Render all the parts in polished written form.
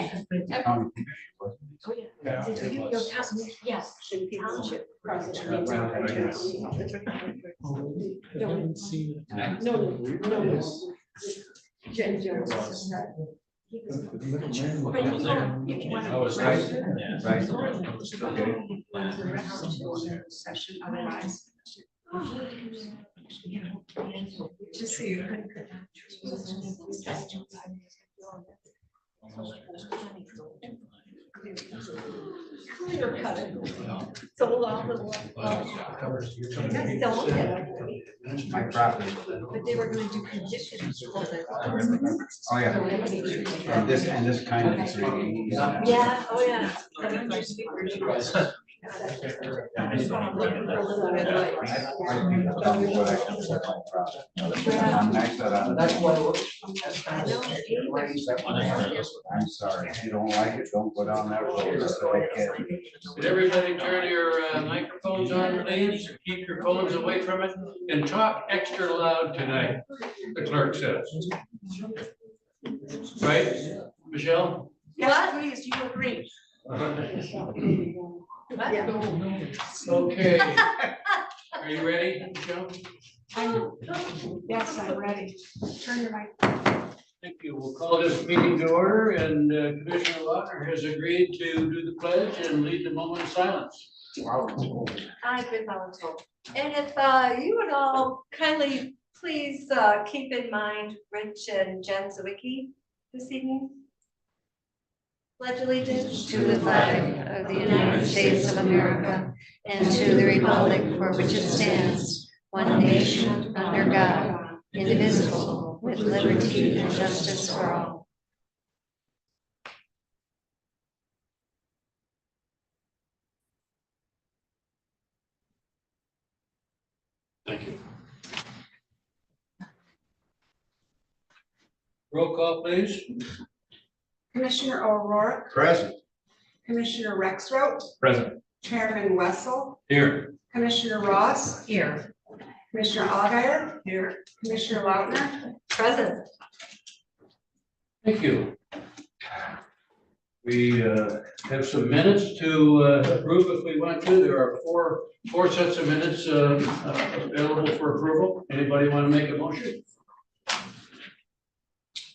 Okay. County commission, wasn't it? Oh, yeah. Yeah. Your yes. Township president. No. Jen Jones. But you know, if you want to. Oh, it's nice. Right. Session otherwise. Just so you could. Clear cut it. Sold off the My property. but they were going to do conditions. Oh, yeah. And this kind of three. Yeah, oh, yeah. I'm looking for a little bit like. That's I'm sorry, if you don't like it, don't go down that road. So I can. Did everybody turn your microphones on, please? Keep your phones away from it and talk extra loud tonight, the clerk says. Right, Michelle? Yes, please, you agree. Okay. Are you ready, Michelle? Yes, I'm ready. Turn your mic. Thank you. We'll call this meeting to order, and Commissioner Lautner has agreed to do the pledge and lead the moment of silence. I've been voluntold. And if you would all kindly please keep in mind Rich and Jen Zawicki this evening. Pledge allegiance to the flag of the United States of America and to the republic for which it stands, one nation, under God, indivisible, with liberty and justice for all. Thank you. Roll call, please. Commissioner O'Rourke, Present. Commissioner Rexroth, Present. Chairman Wessel, Here. Commissioner Ross, Here. Commissioner Allgaier, here, Commissioner Lautner, present. Thank you. We have some minutes to approve if we want to. There are four sets of minutes available for approval. Anybody want to make a motion?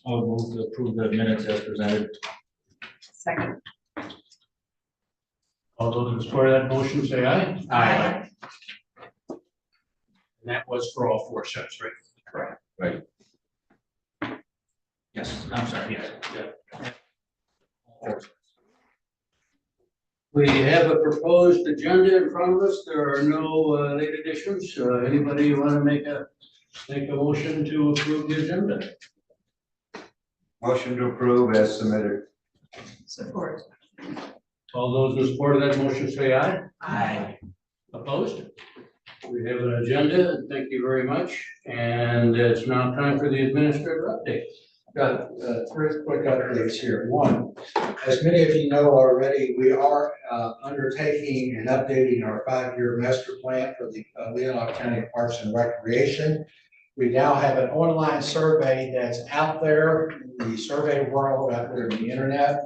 I'll move to approve the minutes as presented. Second. All those in support of that motion, say aye. Aye. And that was for all four sets, right? Correct. Right. Yes, I'm sorry, yes. Yeah. We have a proposed agenda in front of us. There are no late additions. Anybody want to make a motion to approve the agenda? Motion to approve as submitted. Support. All those in support of that motion, say aye. Aye. Opposed? We have an agenda. Thank you very much. And it's now time for the administrative update. Got three quick updates here. One, as many of you know already, we are undertaking and updating our 5-year master plan for the Leelanau County Parks and Recreation. We now have an online survey that's out there in the survey world, out there on the internet.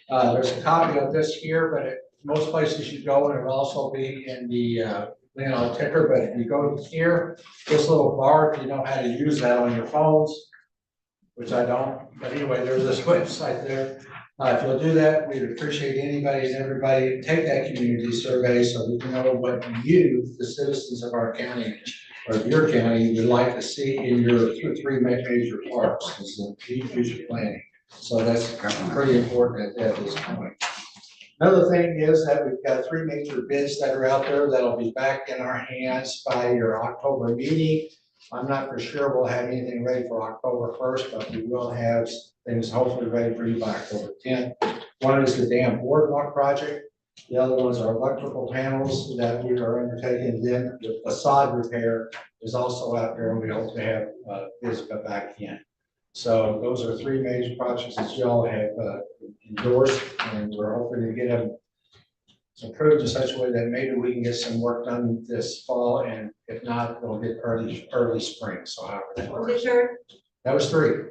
There's a copy of this here, but at most places you go, and it'll also be in the Leelanau ticker. But if you go here, this little bar, if you know how to use that on your phones, which I don't, but anyway, there's this website there. If you'll do that, we'd appreciate anybody and everybody take that community survey so we can know what you, the citizens of our county or your county, would like to see in your three major parks. It's a key future planning. So that's pretty important at this point. Another thing is that we've got 3 major bids that are out there that'll be back in our hands by your October meeting. I'm not for sure we'll have anything ready for October 1st, but we will have things hopefully ready for you by October 10th. One is the dam boardwalk project. The other ones are electrical panels that we are undertaking. Then the facade repair is also out there, and we hope to have bids put back in. So those are 3 major projects that you all have endorsed, and we're hoping to get them approved in such a way that maybe we can get some work done this fall, and if not, we'll get early spring. So however that What was works. your, That was 3.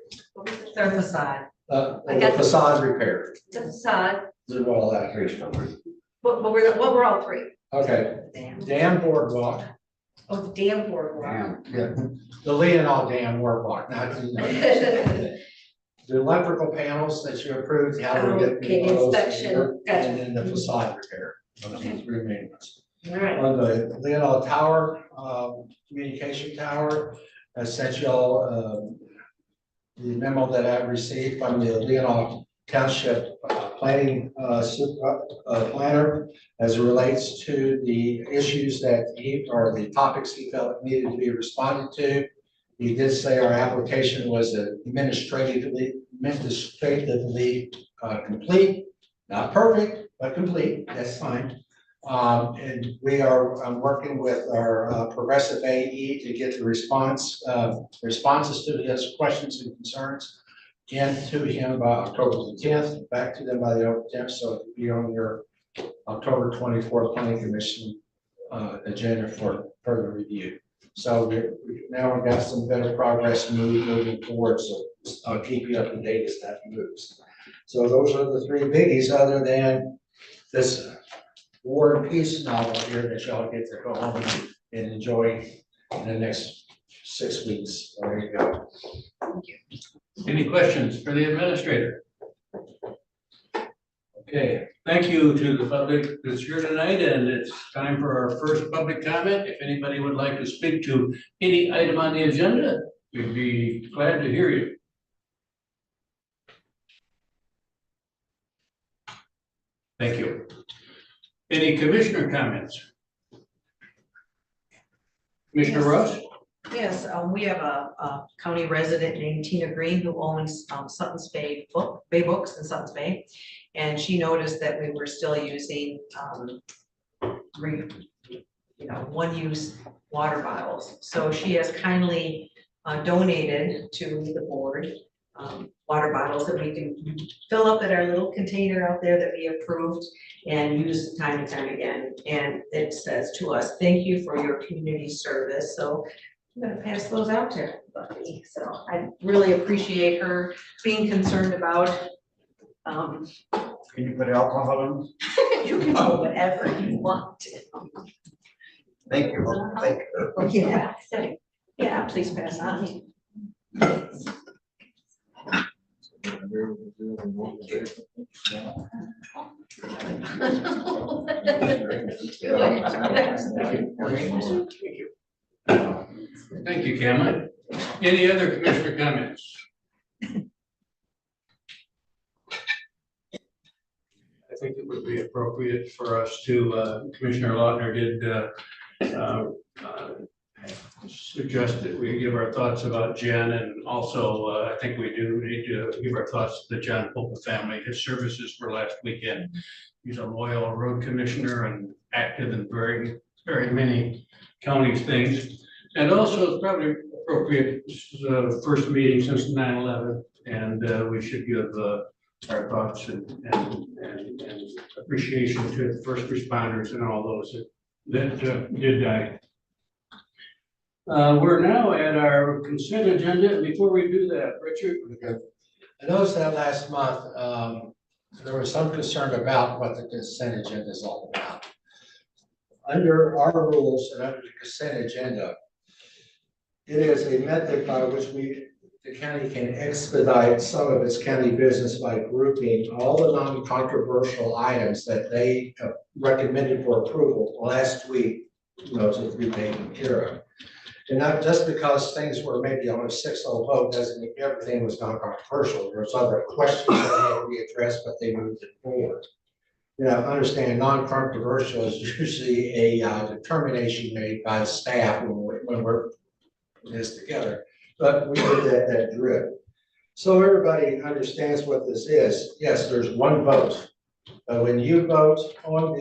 Third facade. I got The facade repair, the facade, do all that. what were all three? Okay, Damn. dam boardwalk, Oh, the damn boardwalk. yeah, the Leelanau Dam boardwalk, not the. The electrical panels that you approved, how we get. Okay, those, inspection, gotcha. And then the facade repair, those are the three main ones. All right. On the Leelanau Tower, communication tower, I sent y'all, the memo that I received from the Leelanau Township planning, planner as it relates to the issues that he, or the topics he felt needed to be responded to. He did say our application was administratively complete, not perfect, but complete, that's fine. And we are working with our progressive AE to get the responses to his questions and concerns into him by October the 10th, back to them by the 10th, so it'll be on your October 24th Planning Commission agenda for further review. So now we've got some better progress moving forward, so I'll keep you up to date as that moves. So those are the three biggies, other than this War and Peace novel here that y'all get to go home and enjoy in the next 6 weeks. There you go. Any questions for the administrator? Okay, thank you to the public that's here tonight, and it's time for our first public comment. If anybody would like to speak to any item on the agenda, we'd be glad to hear you. Thank you. Any commissioner comments? Commissioner Ross? Yes, we have a county resident named Tina Green who owns Sutton's Bay Books in Sutton's Bay. And she noticed that we were still using one-use water bottles. So she has kindly donated to the board water bottles that we can fill up at our little container out there that we approved and use time and time again. And it says to us, "Thank you for your community service." So I'm gonna pass those out to everybody. So I really appreciate her being concerned about. Can you put alcohol in? You can do whatever you want to. Thank you, thank you. Yeah, yeah, please pass on. Thank you, Cameron. Any other commissioner comments? I think it would be appropriate for us to, Commissioner Lautner did suggest that we give our thoughts about Jen, and also I think we do need to give our thoughts to the John Popa family. His services were last weekend. He's a loyal road commissioner and active in very, very many county things. And also it's probably appropriate, this is the first meeting since 9/11, and we should give our thoughts and appreciation to the first responders and all those that did die. We're now at our consent agenda. Before we do that, Richard. Okay. I noticed that last month, there was some concern about what the consent agenda is all about. Under our rules and under the consent agenda, it is a method by which the county can expedite some of its county business by grouping all the non-controversial items that they recommended for approval last week, to be taken care of. And not just because things were maybe on a 6-0 vote doesn't mean everything was non-controversial. There's other questions that had to be addressed, but they moved it forward. Understand non-controversial is usually a determination made by staff when we're putting this together. But we did that drip. So everybody understands what this is. Yes, there's one vote. But when you vote on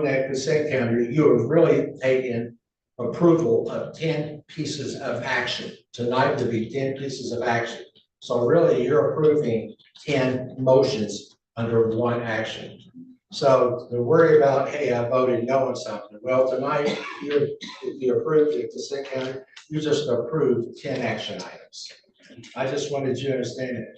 that consent calendar, you have really taken approval of 10 pieces of action. Tonight would be 10 pieces of action. So really you're approving 10 motions under one action. So to worry about, hey, I voted no on something. Well, tonight, if you approved the consent calendar, you just approved 10 action items. I just wanted you to understand it.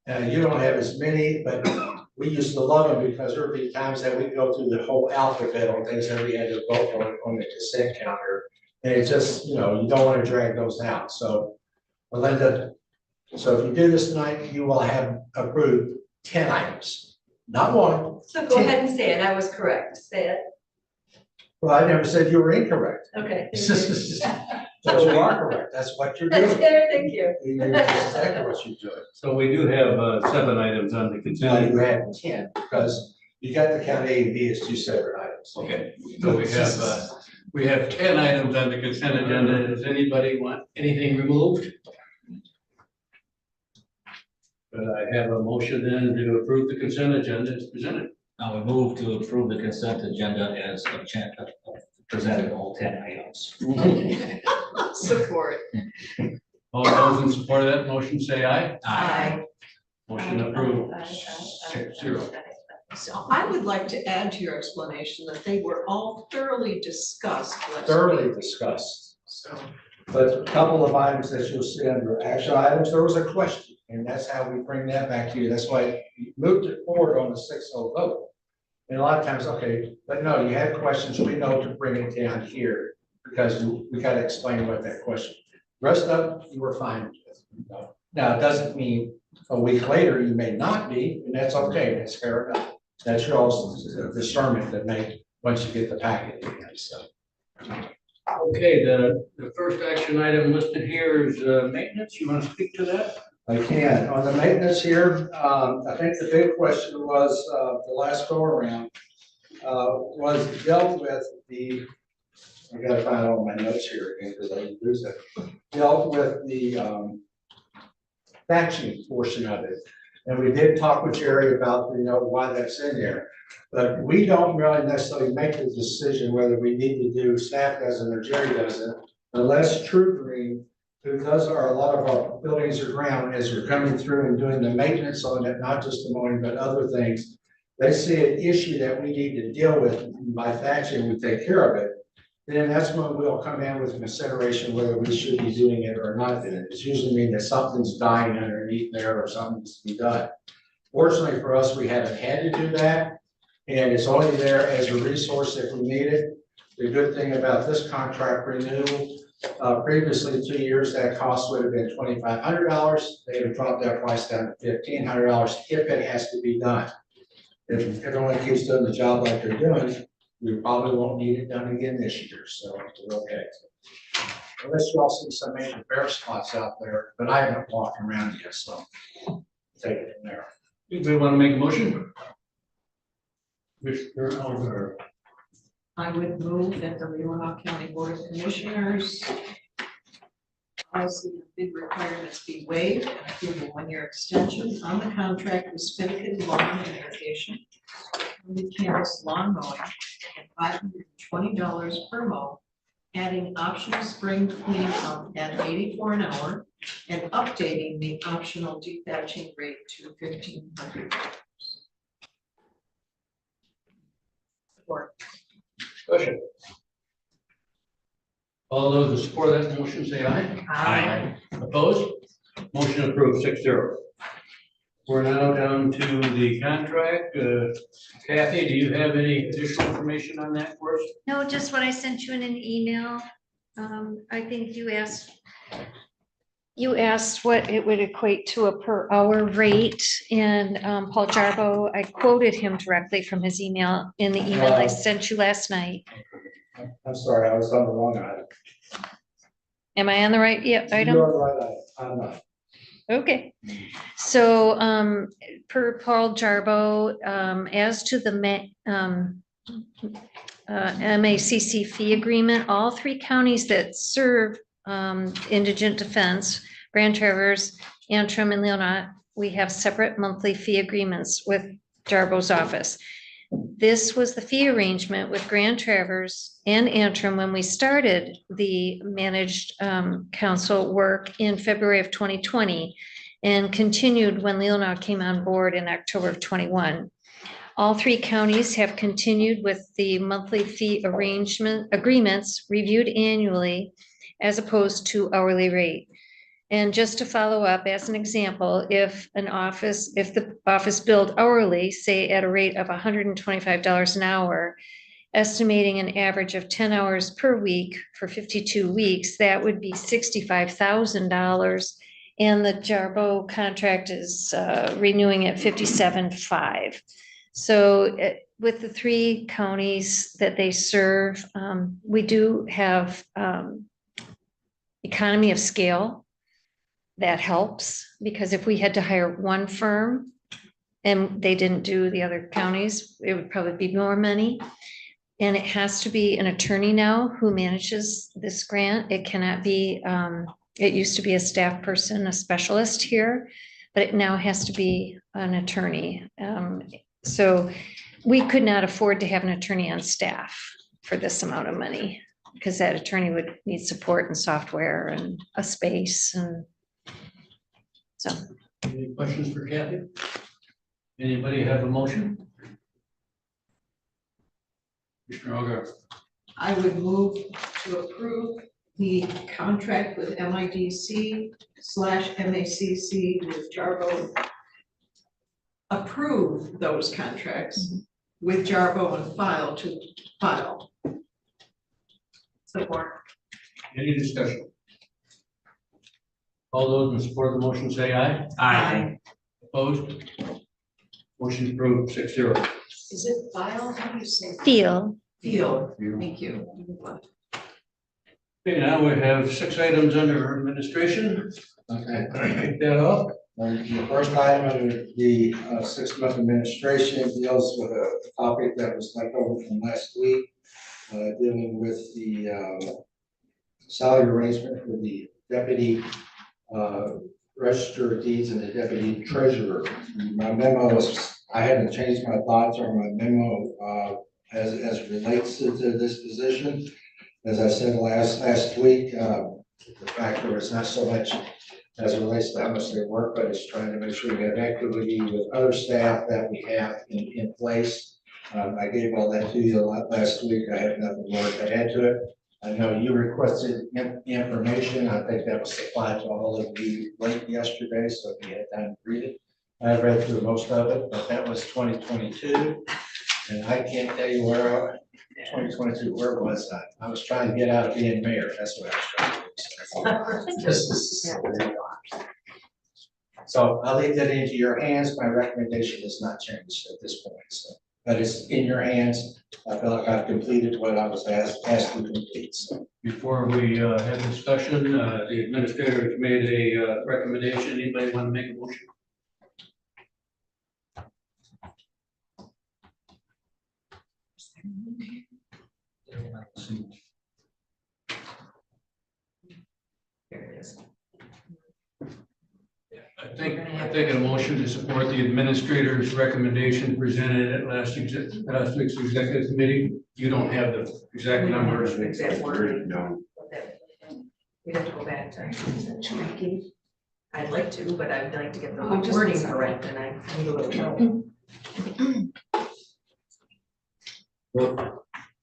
You don't have as many, but we used to love them because there would be times that we go through the whole alphabet on things that we had to vote on the consent counter. And it's just, you don't want to drag those out. So Melinda, so if you do this tonight, you will have approved 10 items, not one. So go ahead and say it. I was correct. Say it. Well, I never said you were incorrect. Okay. Thank you. But you are correct. That's what you're That's doing. fair. Thank you. That's exactly what you're doing. So we do have 7 items on the Now consent. you have 10 because you got the count A and B as 2 separate items. Okay, so we have 10 items on the consent agenda. Does anybody want anything removed? But I have a motion then to approve the consent agenda as presented. Now we move to approve the consent agenda as presented, all 10 items. Support. All those in support of that motion say aye. Aye. Motion approved. 6-0. So I would like to add to your explanation that they were all thoroughly discussed last week. Thoroughly discussed. So, But a couple of items that you'll see under action items, there was a question, and that's how we bring that back to you. That's why you moved it forward on the 6-0 vote. And a lot of times, okay, but no, you had questions, we know to bring it down here, because we gotta explain what that question. Rest of it, you were fine with. Now, it doesn't mean a week later you may not be, and that's okay, that's fair enough. That's your all's discernment that make, once you get the packet again, so. Okay, the first action item listed here is maintenance. You want to speak to that? I can. On the maintenance here, I think the big question was, the last go around, was dealt with the, I gotta find all my notes here again, because I lose it. Dealt with the, thatching portion of it. And we did talk with Jerry about, why that's in there. But we don't really necessarily make the decision whether we need to do, staff doesn't or Jerry doesn't, unless True Green, who does a lot of our buildings or ground, as we're coming through and doing the maintenance on it, not just the mowing, but other things. They see an issue that we need to deal with by thatching, we take care of it. Then that's when we'll come in with consideration whether we should be doing it or not doing it. It's usually mean that something's dying underneath there or something needs to be done. Fortunately for us, we haven't had to do that. And it's only there as a resource if we need it. The good thing about this contract renewal, previously 2 years, that cost would have been $2,500. They have dropped that price down to $1,500 if it has to be done. If it only keeps doing the job like they're doing, we probably won't need it done again this year, so we're okay. Unless you all see some major bare spots out there, but I haven't walked around yet, so take it from there. Anybody want to make a motion? Mr. Elder. I would move that the Leelanau County Board of Commissioners policy of bid requirements be waived and approve a 1-year extension on the contract with Spinnaken Lawn and Irrigation. The campus lawn mowing at $520 per mow, adding optional spring cleaning pump at $84 an hour and updating the optional dethatching rate to $1,500. Support. Discussion. All those in support of that motion say aye. Aye. Opposed? Motion approved 6-0. We're now down to the contract. Kathy, do you have any additional information on that for us? No, just what I sent you in an email. I think you asked what it would equate to a per hour rate, and Paul Jarbo, I quoted him directly from his email in the email I sent you last night. I'm sorry, I was on the wrong item. Am I on the right item? You're on the right item. I'm not. Okay, so per Paul Jarbo, as to the MACC fee agreement, all 3 counties that serve indigent defense, Grand Traverse, Antrim, and Leelanau, we have separate monthly fee agreements with Jarbo's office. This was the fee arrangement with Grand Traverse and Antrim when we started the managed council work in February of 2020 and continued when Leelanau came on board in October of 21. All 3 counties have continued with the monthly fee agreements reviewed annually as opposed to hourly rate. And just to follow up, as an example, if the office billed hourly, say at a rate of $125 an hour, estimating an average of 10 hours per week for 52 weeks, that would be $65,000. And the Jarbo contract is renewing at 57.5. So with the 3 counties that they serve, we do have economy of scale. That helps, because if we had to hire one firm and they didn't do the other counties, it would probably be more money. And it has to be an attorney now who manages this grant. It cannot be, it used to be a staff person, a specialist here, but it now has to be an attorney. So we could not afford to have an attorney on staff for this amount of money, because that attorney would need support and software and a space and so. Any questions for Kathy? Anybody have a motion? Commissioner Algar. I would move to approve the contract with MIDC/MACC with Jarbo. Approve those contracts with Jarbo and file. Support. Any discussion? All those in support of the motion say aye. Aye. Opposed? Motion approved 6-0. Is it file? How do you say? Feel. Field. Thank you. Okay, now we have 6 items under administration. Okay. Take that off. The first item under the 6-month administration deals with a topic that was left over from last week, dealing with the salary arrangement for the deputy register of deeds and the deputy treasurer. My memo was, I hadn't changed my thoughts on my memo as it relates to this position. As I said last week, the factor is not so much as it relates to how much they work, but it's trying to make sure we have equity with other staff that we have in place. I gave all that to you last week. I have nothing more to add to it. I know you requested information. I think that was supplied to all of you late yesterday, so if you had time to read it. I read through most of it, but that was 2022. And I can't tell you where 2022, where was I? I was trying to get out of being mayor. That's what I was trying to do. So I'll leave that into your hands. My recommendation has not changed at this point, so, but it's in your hands. I feel like I've completed what I was asked to complete, so. Before we have discussion, the administrator has made a recommendation. Anybody want to make a motion? I think a motion to support the administrator's recommendation presented at last week's executive committee. You don't have the exact numbers. Exact wording. No. We'd have to go back to. I'd like to, but I'd like to get the Oh, just wording one second. correct, and I need a little help.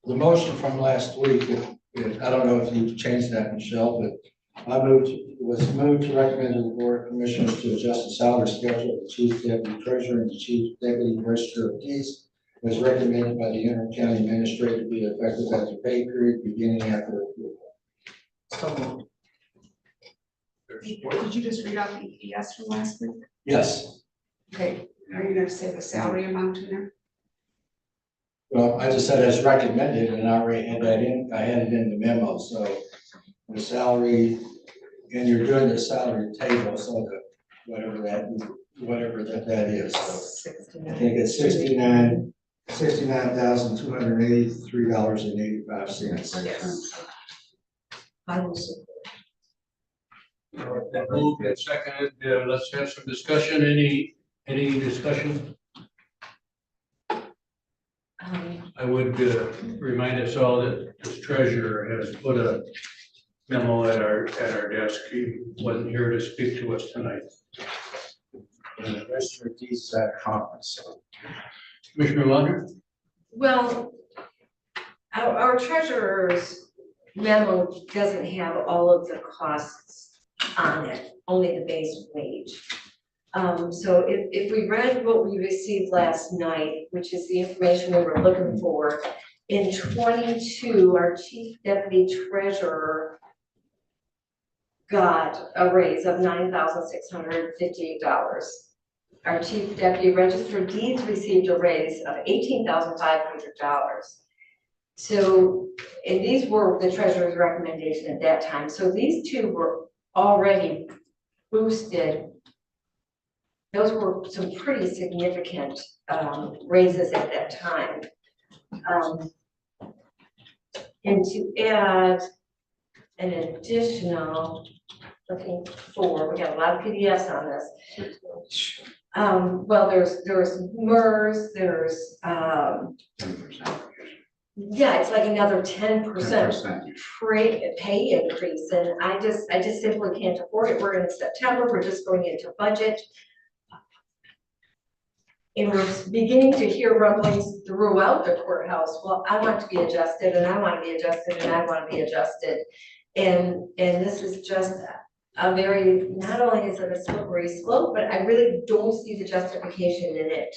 The motion from last week, I don't know if you've changed that, Michelle, but was moved to recommend to the board of commissioners to adjust the salary schedule of the chief deputy treasurer and the chief deputy register of deeds as recommended by the interim county administrator to be effective at the pay period beginning after approval. So, Did you just read out the EPS from last week? Yes. Okay, are you gonna say the salary amount in there? Well, I just said as recommended, and I already had that in, I had it in the memo, so the salary, and you're doing the salary table, so that whatever that is, so I think it's $69,283.85. yes. I will support. That moved and seconded. Let's have some discussion. Any discussion? I would remind us all that this treasurer has put a memo at our desk. He wasn't here to speak to us tonight. And the register of deeds is at a conference, so. Commissioner Lander? Well, our treasurer's memo doesn't have all of the costs on it, only the base wage. So if we read what we received last night, which is the information we were looking for, in 22, our chief deputy treasurer got a raise of $9,658. Our chief deputy registered deeds received a raise of $18,500. So, and these were the treasurer's recommendation at that time. So these two were already boosted. Those were some pretty significant raises at that time. And to add an additional, looking for, we got a lot of PDFs on this. Well, there's MERS, there's, yeah, it's like another 10% pay increase, and I just simply can't afford it. We're in September, we're just going into budget. And we're beginning to hear rumblings throughout the courthouse, well, I want to be adjusted, and I want to be adjusted, and I want to be adjusted. And this is just a very, not only is it a slippery slope, but I really don't see the justification in it.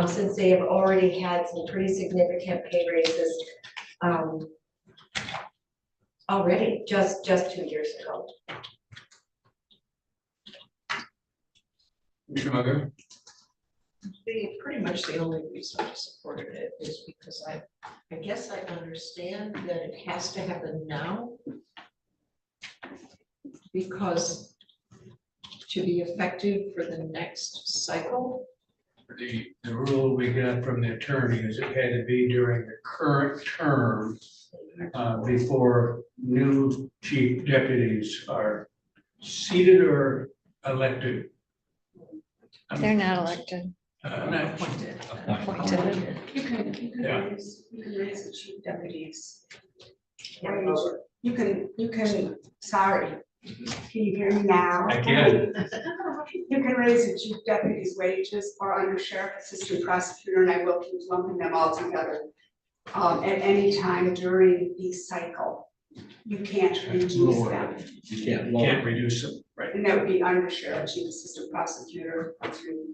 Since they have already had some pretty significant pay raises already, just 2 years ago. Commissioner Pretty much the only reason I supported it is because I guess I understand that it has to happen now. Because to be effective for the next cycle. The rule we got from the attorney is it had to be during the current term before new chief deputies are seated or elected. They're not elected, Not Appointed. appointed. You can Yeah. raise the chief deputies. Yeah. You can, sorry, can you hear me now? I can. You can raise the chief deputy's wages or under sheriff, assistant prosecutor, and I will keep lumping them all together. At any time during the cycle, you can't reduce them, You can't Can't reduce them, right? and that would be under sheriff, chief assistant prosecutor, through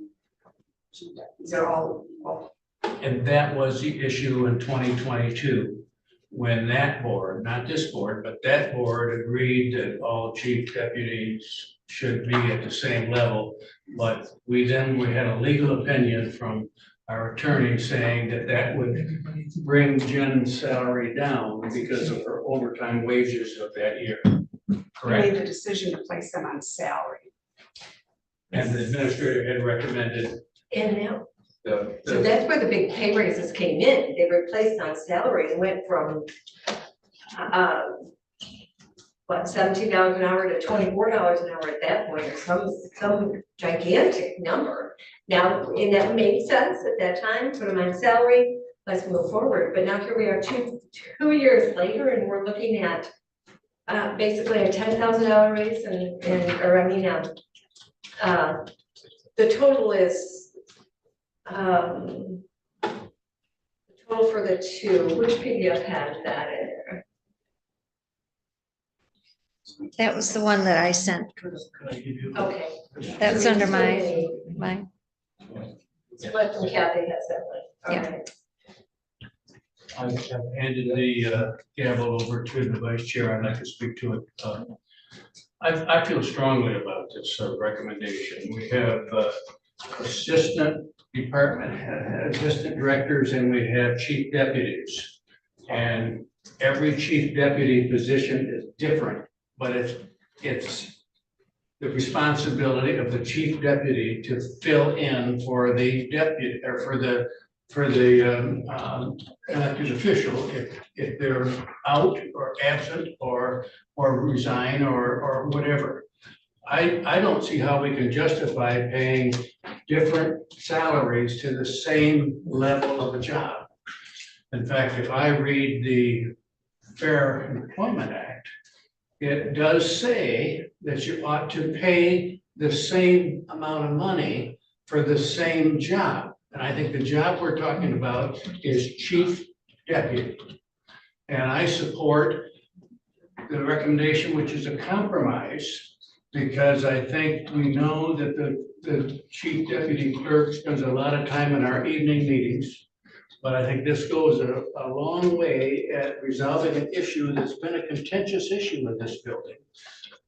chief deputies, they're all equal. And that was the issue in 2022, when that board, not this board, but that board agreed that all chief deputies should be at the same level. But we had a legal opinion from our attorney saying that that would bring Jen's salary down because of her overtime wages of that year. You Correct? made the decision to place them on salary. And the administrator had recommended And now, the. so that's where the big pay raises came in. They were placed on salary and went from $17 an hour to $24 an hour at that point, or some gigantic number. Now, and that made sense at that time, put them on salary, let's move forward. But now here we are two years later, and we're looking at basically a $10,000 raise the total is the total for the two, which PDF had that in there? That was the one that I sent. Okay. That was under mine. But Kathy has that one. Yeah. Okay. I've handed the gavel over to the vice chair. I'd like to speak to it. I feel strongly about this recommendation. We have assistant directors, and we have chief deputies. And every chief deputy position is different, but it's the responsibility of the chief deputy to fill in for the deputy or for the elected official if they're out or absent or resign or whatever. I don't see how we can justify paying different salaries to the same level of a job. In fact, if I read the Fair Employment Act, it does say that you ought to pay the same amount of money for the same job. And I think the job we're talking about is chief deputy. And I support the recommendation, which is a compromise, because I think we know that the chief deputy clerk spends a lot of time in our evening meetings. But I think this goes a long way at resolving an issue that's been a contentious issue in this building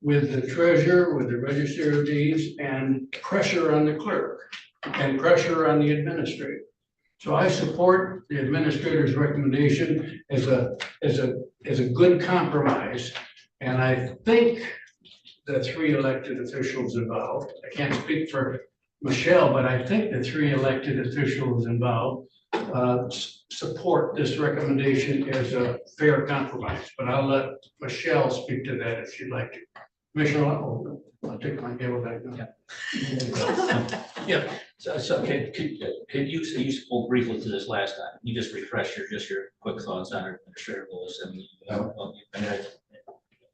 with the treasurer, with the register of deeds, and pressure on the clerk and pressure on the administrator. So I support the administrator's recommendation as a good compromise. And I think the three elected officials involved, I can't speak for Michelle, but I think the three elected officials involved support this recommendation as a fair compromise. But I'll let Michelle speak to that if she'd like to. Michelle, I'll take my gavel back now. Yeah, so can you, so you spoke briefly to this last time, you just refresh your quick thoughts on it, Sheriff Lewis, I mean,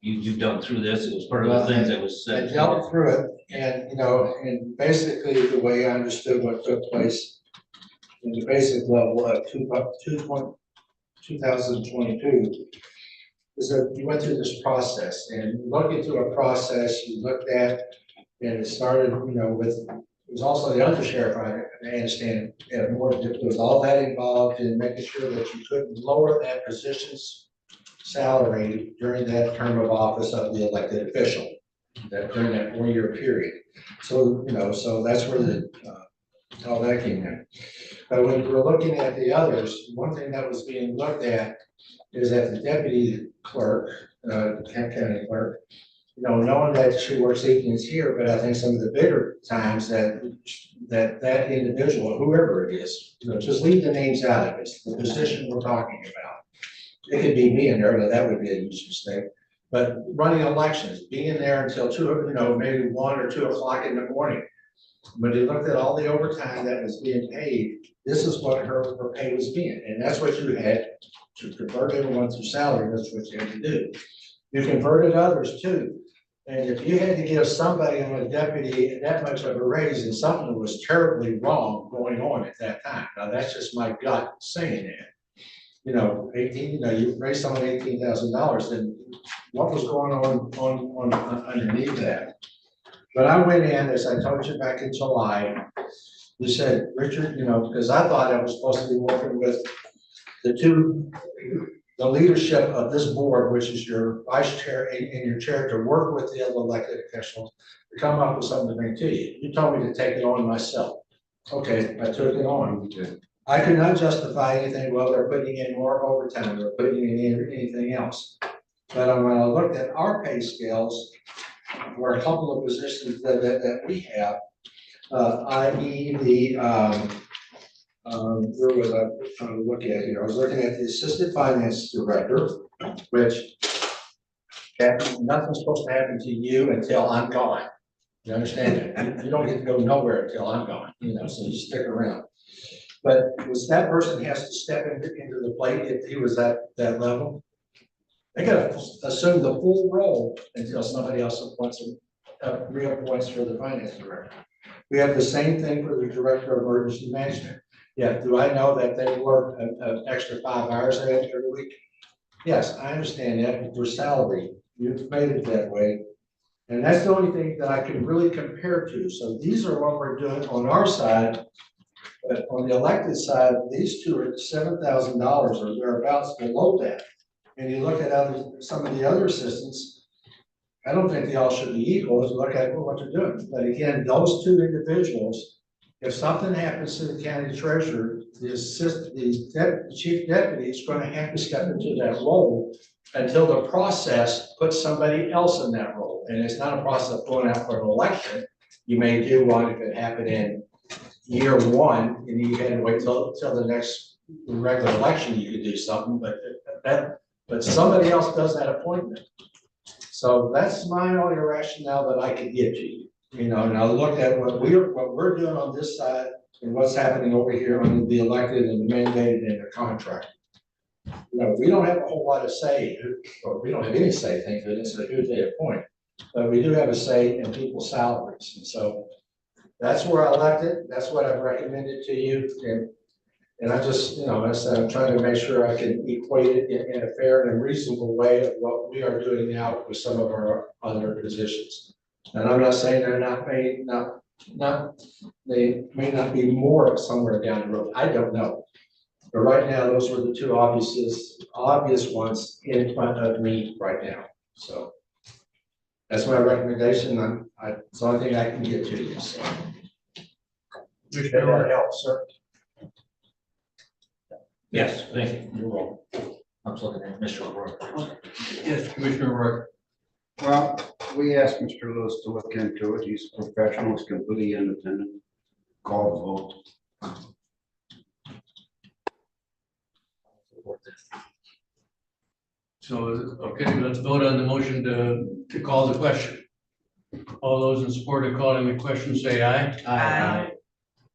you've done through this, it was part of the things that was I said. dealt through it, and, and basically the way I understood what took place in the basic level of 2022 is that you went through this process, and looking through a process you looked at, and it started, with, it was also the undersheriff, I understand, more, there was all that involved in making sure that you couldn't lower that position's salary during that term of office of the elected official, that during that 4-year period. So, so that's where all that came in. But when we're looking at the others, one thing that was being looked at is that the deputy clerk, county clerk, knowing that she works evenings here, but I think some of the bigger times that individual, whoever it is, just leave the names out of it, the position we're talking about. It could be me in there, but that would be a huge mistake. But running elections, being there until maybe 1 or 2 o'clock in the morning. When you looked at all the overtime that was being paid, this is what her pay was being, and that's what you had to convert everyone to salary. That's what you had to do. You converted others too, and if you had to give somebody on a deputy that much of a raise, and something was terribly wrong going on at that time. Now that's just my gut saying that. 18, you raised someone $18,000, then what was going on underneath that? But I went in, as I told you back in July, you said, Richard, because I thought I was supposed to be working with the leadership of this board, which is your vice chair and your chair, to work with the other elected officials to come up with something to bring to you. You told me to take it on myself. Okay, I took it on. I could not justify anything, well, they're putting in more overtime, they're putting in anything else. But when I looked at our pay scales, were a couple of positions that we have, i.e. the, where was I trying to look at here? I was looking at the assistant finance director, which nothing's supposed to happen to you until I'm gone. You understand that? You don't get to go nowhere until I'm gone, so you stick around. But was that person has to step into the plate if he was at that level? They gotta assume the full role until somebody else reappoints for the finance director. We have the same thing for the director of emergency management. Yeah, do I know that they work an extra 5 hours every week? Yes, I understand that, but their salary, you've made it that way. And that's the only thing that I can really compare to. So these are what we're doing on our side. But on the elected side, these two are $7,000 or thereabouts below that. And you look at some of the other assistants, I don't think they all should be equal. To look at what they're doing. But again, those two individuals, if something happens to the county treasurer, the chief deputy is going to have to step into that role until the process puts somebody else in that role. And it's not a process of going out for an election. You may do one if it happened in year 1, and you had to wait till the next regular election, you could do something, but somebody else does that appointment. So that's my only rationale that I could give to you. And I looked at what we're doing on this side and what's happening over here on the elected and the mandated and the contract. We don't have a whole lot of say, or we don't have any say, thank goodness, who they appoint, but we do have a say in people's salaries. And so that's where I left it. That's what I've recommended to you. And I just, I'm trying to make sure I can equate it in a fair and reasonable way of what we are doing now with some of our other positions. And I'm not saying they're they may not be more somewhere down the road, I don't know. But right now, those were the two obvious ones in front of me right now, so. That's my recommendation, it's the only thing I can get to you, so. If that helps, sir. Yes, thank you. You're welcome. I'm just looking at Mr. O'Rourke. Yes, Commissioner Rourke. Well, we asked Mr. Lewis to look into it. He's a professional, he's completely independent. Call the vote. So, okay, let's vote on the motion to call the question. All those in support of calling the question, say aye. Aye.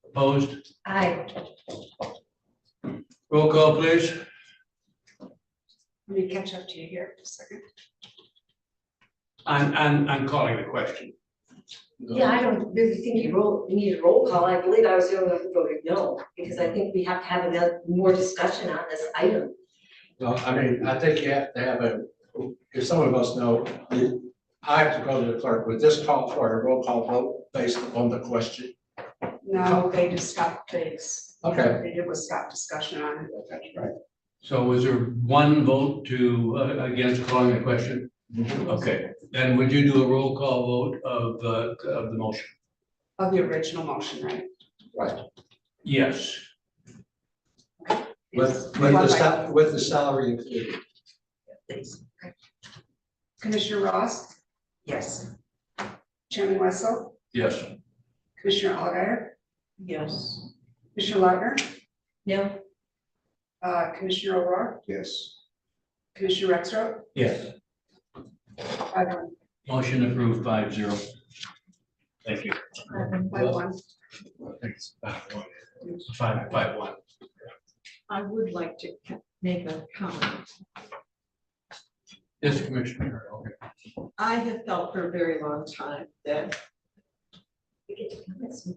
Opposed? Aye. Roll call, please. Let me catch up to you here for a second. I'm calling the question. Yeah, I don't really think you need a roll call. I believe I was the only one who voted no, because I think we have to have another more discussion on this item. Well, I mean, I think you have to have if some of us know, I have to go to the clerk, would this call for a roll call vote based on the question? No, they just stopped things. Okay. They did was stop discussion on it. That's right. So was there one vote to, against calling the question? Okay, then would you do a roll call vote of the motion? Of the original motion, right? Right. Yes. With the salary included. Please. Commissioner Ross, Yes. Chairman Wessel, Yes. Commissioner Allgaier, Yes. Commissioner Lautner, No? Commissioner O'Rourke, Yes. Commissioner Rexroth, Yes. 5-1. Motion approved 5-0. Thank you. 5-1. I think it's 5-1. 5-1. I would like to make a comment. Yes, Commissioner. Okay. I have felt for a very long time that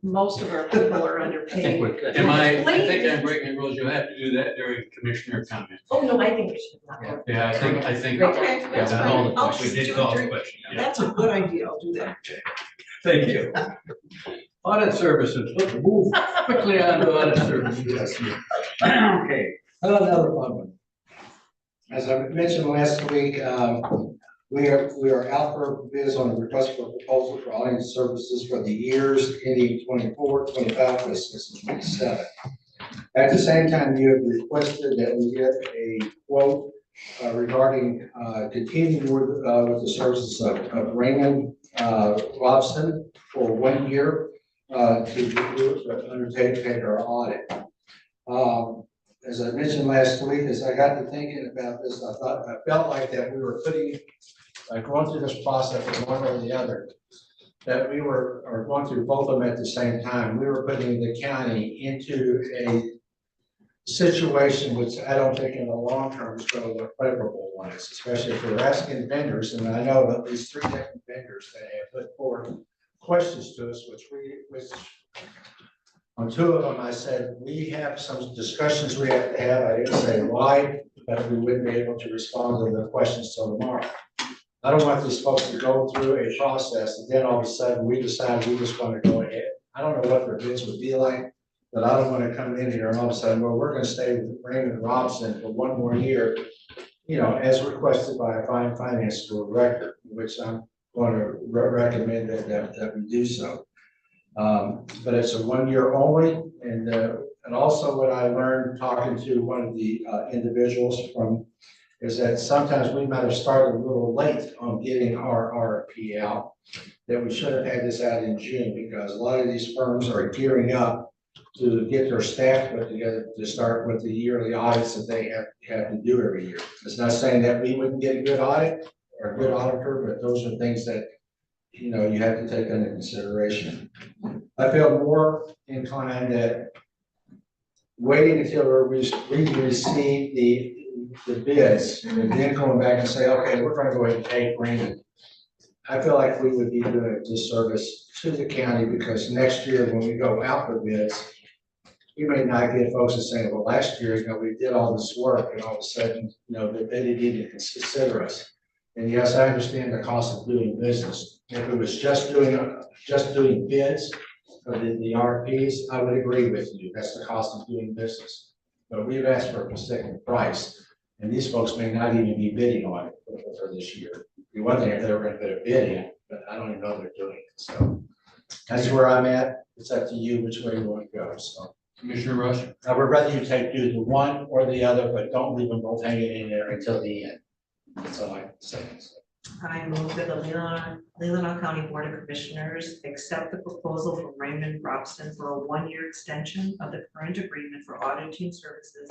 most of our people are I think underpaid. we're. I think I'm breaking rules. You'll have to do that during commissioner comment. Oh, no, I think we should not. Yeah, I think. Great. Okay, that's Yeah, fine. I'll we just did do call it the during- question. Yeah. That's a good idea. I'll do that. Thank you. Audit services, let's move quickly on to audit services. Okay, another fun one. As I mentioned last week, we are out for bids on a request for proposal for auditing services for the years ending 24, 25, 26, and 27. At the same time, you have requested that we get a quote regarding continuing with the services of Raymond Robson for 1 year to undertake our audit. As I mentioned last week, as I got to thinking about this, I felt like that we were going through this process of one or the other, that we were going through both of them at the same time. We were putting the county into a situation which I don't think in the long term is going to look favorable on us, especially if we're asking vendors, and I know at least 3 different vendors that have put forward questions to us, which on 2 of them, I said, we have some discussions we have to have. I didn't say why, but we wouldn't be able to respond to the questions till tomorrow. I don't want these folks to go through a process and then all of a sudden we decide we just want to go ahead. I don't know what their bids would be like, but I don't want to come in here and all of a sudden, well, we're going to stay with Raymond Robson for 1 more year, as requested by a finance director, which I'm going to recommend that we do so. But it's a 1 year only, and also what I learned talking to one of the individuals is that sometimes we might have started a little late on getting our RFP out, that we should have had this out in June, because a lot of these firms are gearing up to get their staff put together to start with the yearly audits that they have to do every year. It's not saying that we wouldn't get a good audit or a good auditor, but those are things that you have to take into consideration. I feel more inclined that waiting until we receive the bids and then going back and say, okay, we're gonna go ahead and take Raymond. I feel like we would be doing a disservice to the county, because next year when we go out for bids, you may not get folks that say, well, last year, we did all this work and all of a sudden, they didn't even consider us. And yes, I understand the cost of doing business, If it was just doing bids for the RFPs, I would agree with you. That's the cost of doing business. But we've asked for a specific price, and these folks may not even be bidding on it for this year. We wonder if they were going to put a bid in, but I don't even know they're doing it. So that's where I'm at. It's up to you which way you want to go. So Commissioner Rush, I would rather you do the one or the other, but don't leave them both hanging in there until the end. That's all I can say. I move that the Leelanau County Board of Commissioners accept the proposal from Raymond Robson for a one-year extension of the current agreement for auditing services.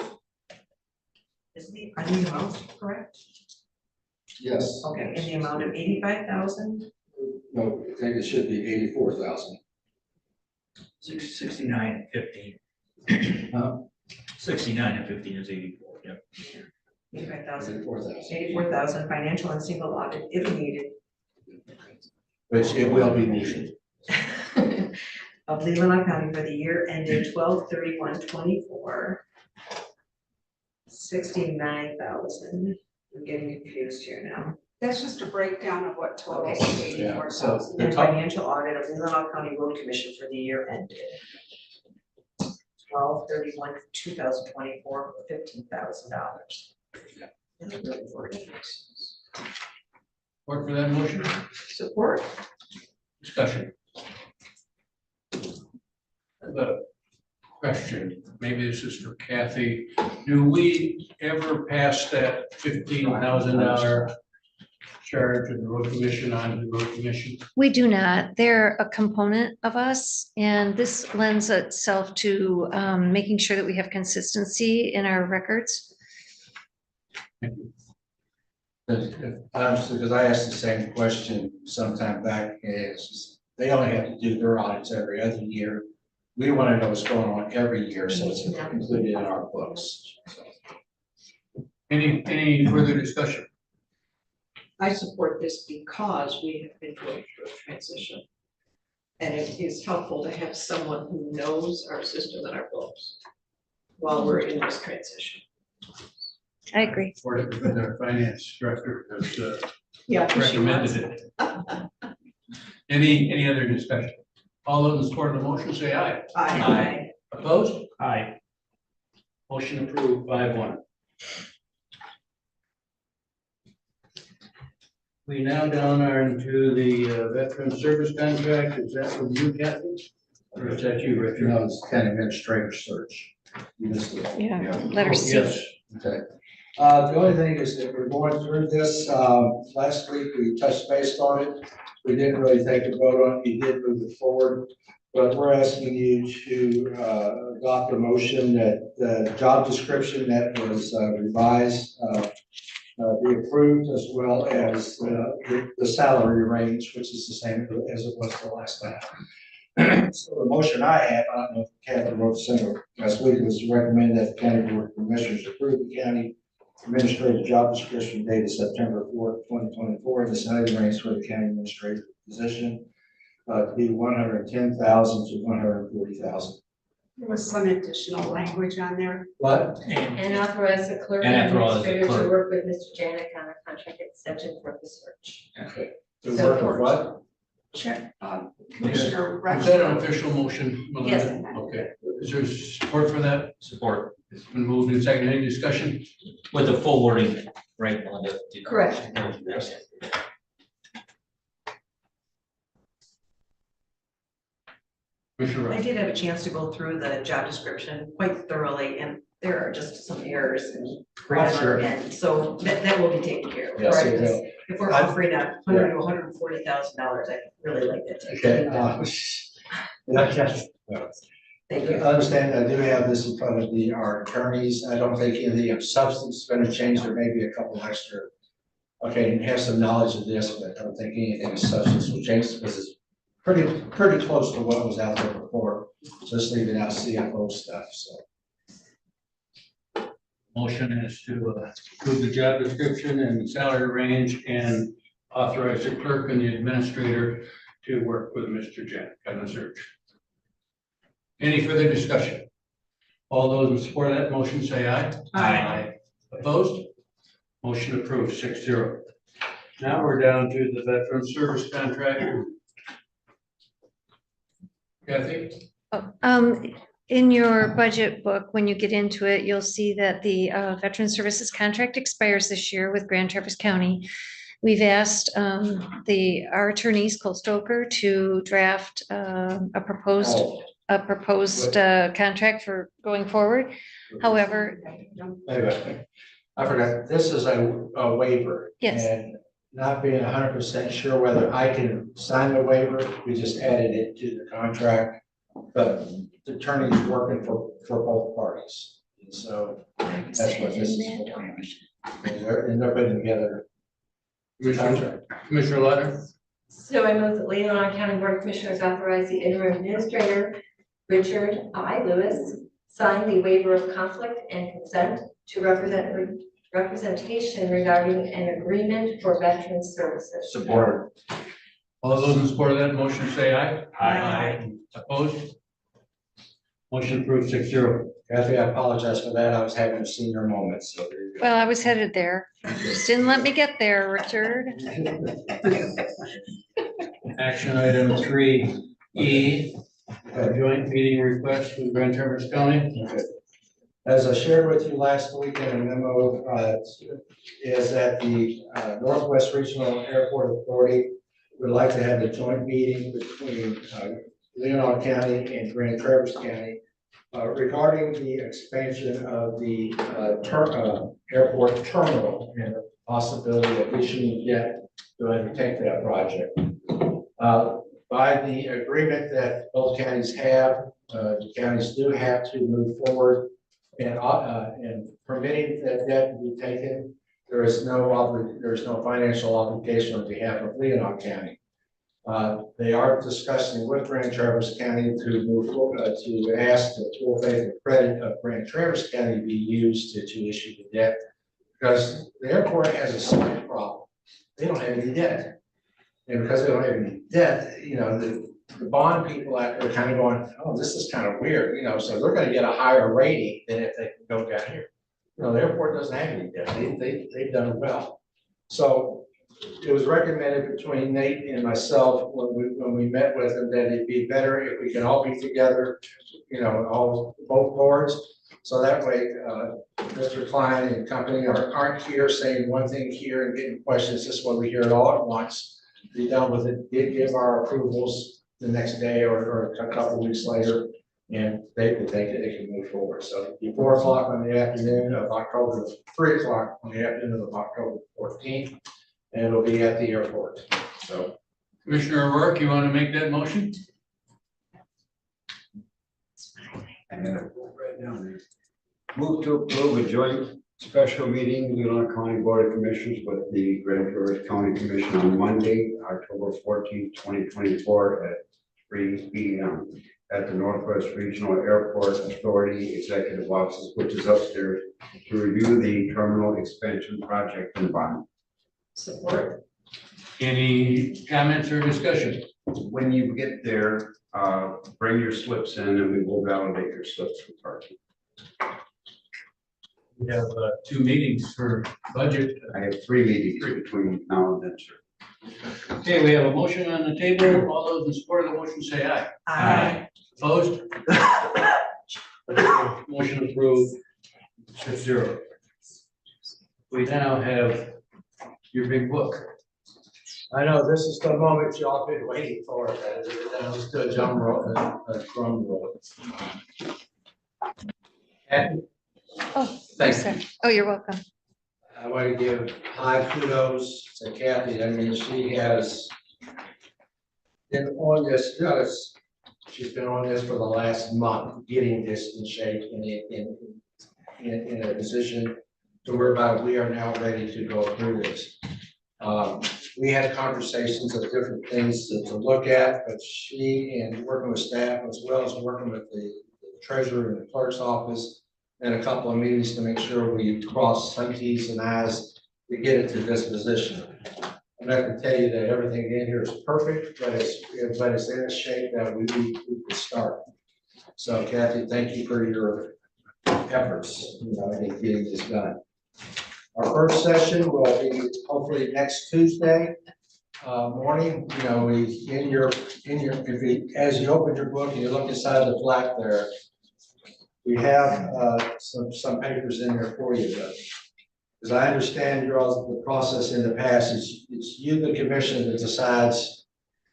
Are these amounts correct? Yes. Okay, in the amount of 85,000. No, I think it should be 84,000. 69 and 15. Huh? 69 and 15 is 84, yeah. 85,000. 84,000. 84,000 financial and single audit if needed. Which it will be needed. Of Leelanau County for the year ended 12/31/24. 69,000. I'm getting confused here now. That's just a breakdown of what totals Okay. Yeah, 84,000. And financial audit of Leelanau County Road Commission for the year ended 12/31/2024 for $15,000. support for that motion, Support. discussion. The question, maybe this is for Kathy, do we ever pass that $15,000 charge of the road commission on to the road commission? We do not. They're a component of us, and this lends itself to making sure that we have consistency in our records. Honestly, because I asked the same question sometime back, is they only have to do their audits every other year. We want to know what's going on every year, so it's included in our books. Any further discussion? I support this because we have been going through a transition. And it is helpful to have someone who knows our system and our books while we're in this transition. I agree. Or with our finance director has Yeah. 'cause she wants recommended it. Any other discussion? All those in support of the motion, say aye. Aye. Opposed? Aye. Motion approved 5-1. We now down are into the veteran service contract. Is that from you, Kathy? Or is that you, Richard? No, it's kind of administrative search. You missed it. Yeah, letter Oh, C. yes. Okay. The only thing is that we're going through this, last week we touched base on it. We didn't really take a vote on it. You did move it forward. But we're asking you to adopt a motion that the job description that was revised be approved, as well as the salary range, which is the same as it was the last time. So the motion I have, I don't know if Kathy wrote center last week, was to recommend that the county board of commissioners approve the county administrative job description dated September 4th, 2024, and the salary range for the county administrative position to be 110,000 to 140,000. There was some additional language on there. What? And authorize the clerk And and authorize the administrator to clerk. work with Mr. Janik on a contract extension for the search. Okay. The work of what? Check, Commissioner Is Rex. that an official motion, Melinda? Yes. Okay. Is there support for that? Support It's been moved and seconded. Any discussion? with the full wording, right, Melinda? Correct. Yes. Commissioner I Rush. did have a chance to go through the job description quite thoroughly, and there are just some errors and grammar, and so that will be taken care of. Yes, right? it will. If we're offering $100,000 to $140,000, I really like that. Okay. Thank I you. understand, I do have this in front of our attorneys. I don't think any of substance is going to change. There may be a couple extra. Okay, and have some knowledge of this, but I don't think anything of substance will change because it's pretty close to what was out there before. Just leaving out CFO stuff, so. Motion is to approve the job description and salary range and authorize the clerk and the administrator to work with Mr. Janik on the search. Any further discussion? All those in support of that motion say aye. Aye. Opposed? Motion approved 6-0. Now we're down to the veteran service contract. Kathy? In your budget book, when you get into it, you'll see that the Veteran Services contract expires this year with Grand Traverse County. We've asked our attorneys, Cole Stoker, to draft a proposed contract for going forward. However, I forgot, this is a waiver. Yes. And not being 100% sure whether I can sign the waiver, we just added it to the contract. But the attorney's working for both parties. And so that's what this is for. And they're putting together a contract. Commissioner Leonard? So I move that Leelanau County Board of Commissioners authorize the interim administrator, Richard I. Lewis, sign the waiver of conflict and consent to representation regarding an agreement for veteran services. Support. All those in support of that motion say aye. Aye. Opposed? Motion approved 6-0. Kathy, I apologize for that. I was having a senior moment, so there you go. well, I was headed there. Just didn't let me get there, Richard. Action item 3E, joint meeting request with Grand Traverse County. As I shared with you last week in a memo, is that the Northwest Regional Airport Authority would like to have a joint meeting between Leelanau County and Grand Traverse County regarding the expansion of the airport terminal and the possibility of issuing debt to undertake that project. By the agreement that both counties have, the counties do have to move forward and permitting that debt to be taken. There's no financial obligation on behalf of Leelanau County. They are discussing with Grand Traverse County to move forward, to ask the full faith and credit of Grand Traverse County be used to issue the debt, because the airport has a slight problem. They don't have any debt. And because they don't have any debt, you know, the bond people out there are kind of going, oh, this is kind of weird, you know, so they're gonna get a higher rating than if they can go down here. You know, the airport doesn't have any debt. They've done well. So it was recommended between Nate and myself when we met with them that it'd be better if we can all be together, you know, both boards. So that way, Mr. Klein and company aren't here saying one thing here and getting questions. This way we hear it all at once. Be done with it, give our approvals the next day or a couple of weeks later, and they can move forward. So 4 o'clock on the afternoon of October, 3 o'clock on the afternoon of October 14th, and it'll be at the airport. So Commissioner O'Rourke, you want to make that motion? Right down there. Move to approve a joint special meeting, Leelanau County Board of Commissioners with the Grand Traverse County Commission on Monday, October 14th, 2024 at 3 p.m. at the Northwest Regional Airport Authority Executive Office, which is upstairs, to review the terminal expansion project and bond. Support. Any comments or discussion? When you get there, bring your slips in and we will validate your slips for parking. We have 2 meetings for budget. I have 3 meetings between now and then, sir. Okay, we have a motion on the table. All those in support of the motion say aye. Aye. Opposed? Motion approved 6-0. We now have your big book. I know this is the moment y'all been waiting for. Let's do a drum roll. Kathy? Oh, Thank yes, sir. Oh, you're welcome. I want to give high kudos to Kathy. I mean, she has been on this, she's been on this for the last month, getting this in shape and in a position to whereby we are now ready to go through this. We had conversations of different things to look at, but she and working with staff as well as working with the treasurer and the clerk's office and a couple of meetings to make sure we cross some T's and I's to get it to this position. I'm not gonna tell you that everything in here is perfect, but it's in a shape that we can start. So Kathy, thank you for your efforts, in getting this done. Our first session will be hopefully next Tuesday morning. You know, as you open your book and you look inside the flap there, we have some papers in there for you. But as I understand the process in the past, it's you, the commission, that decides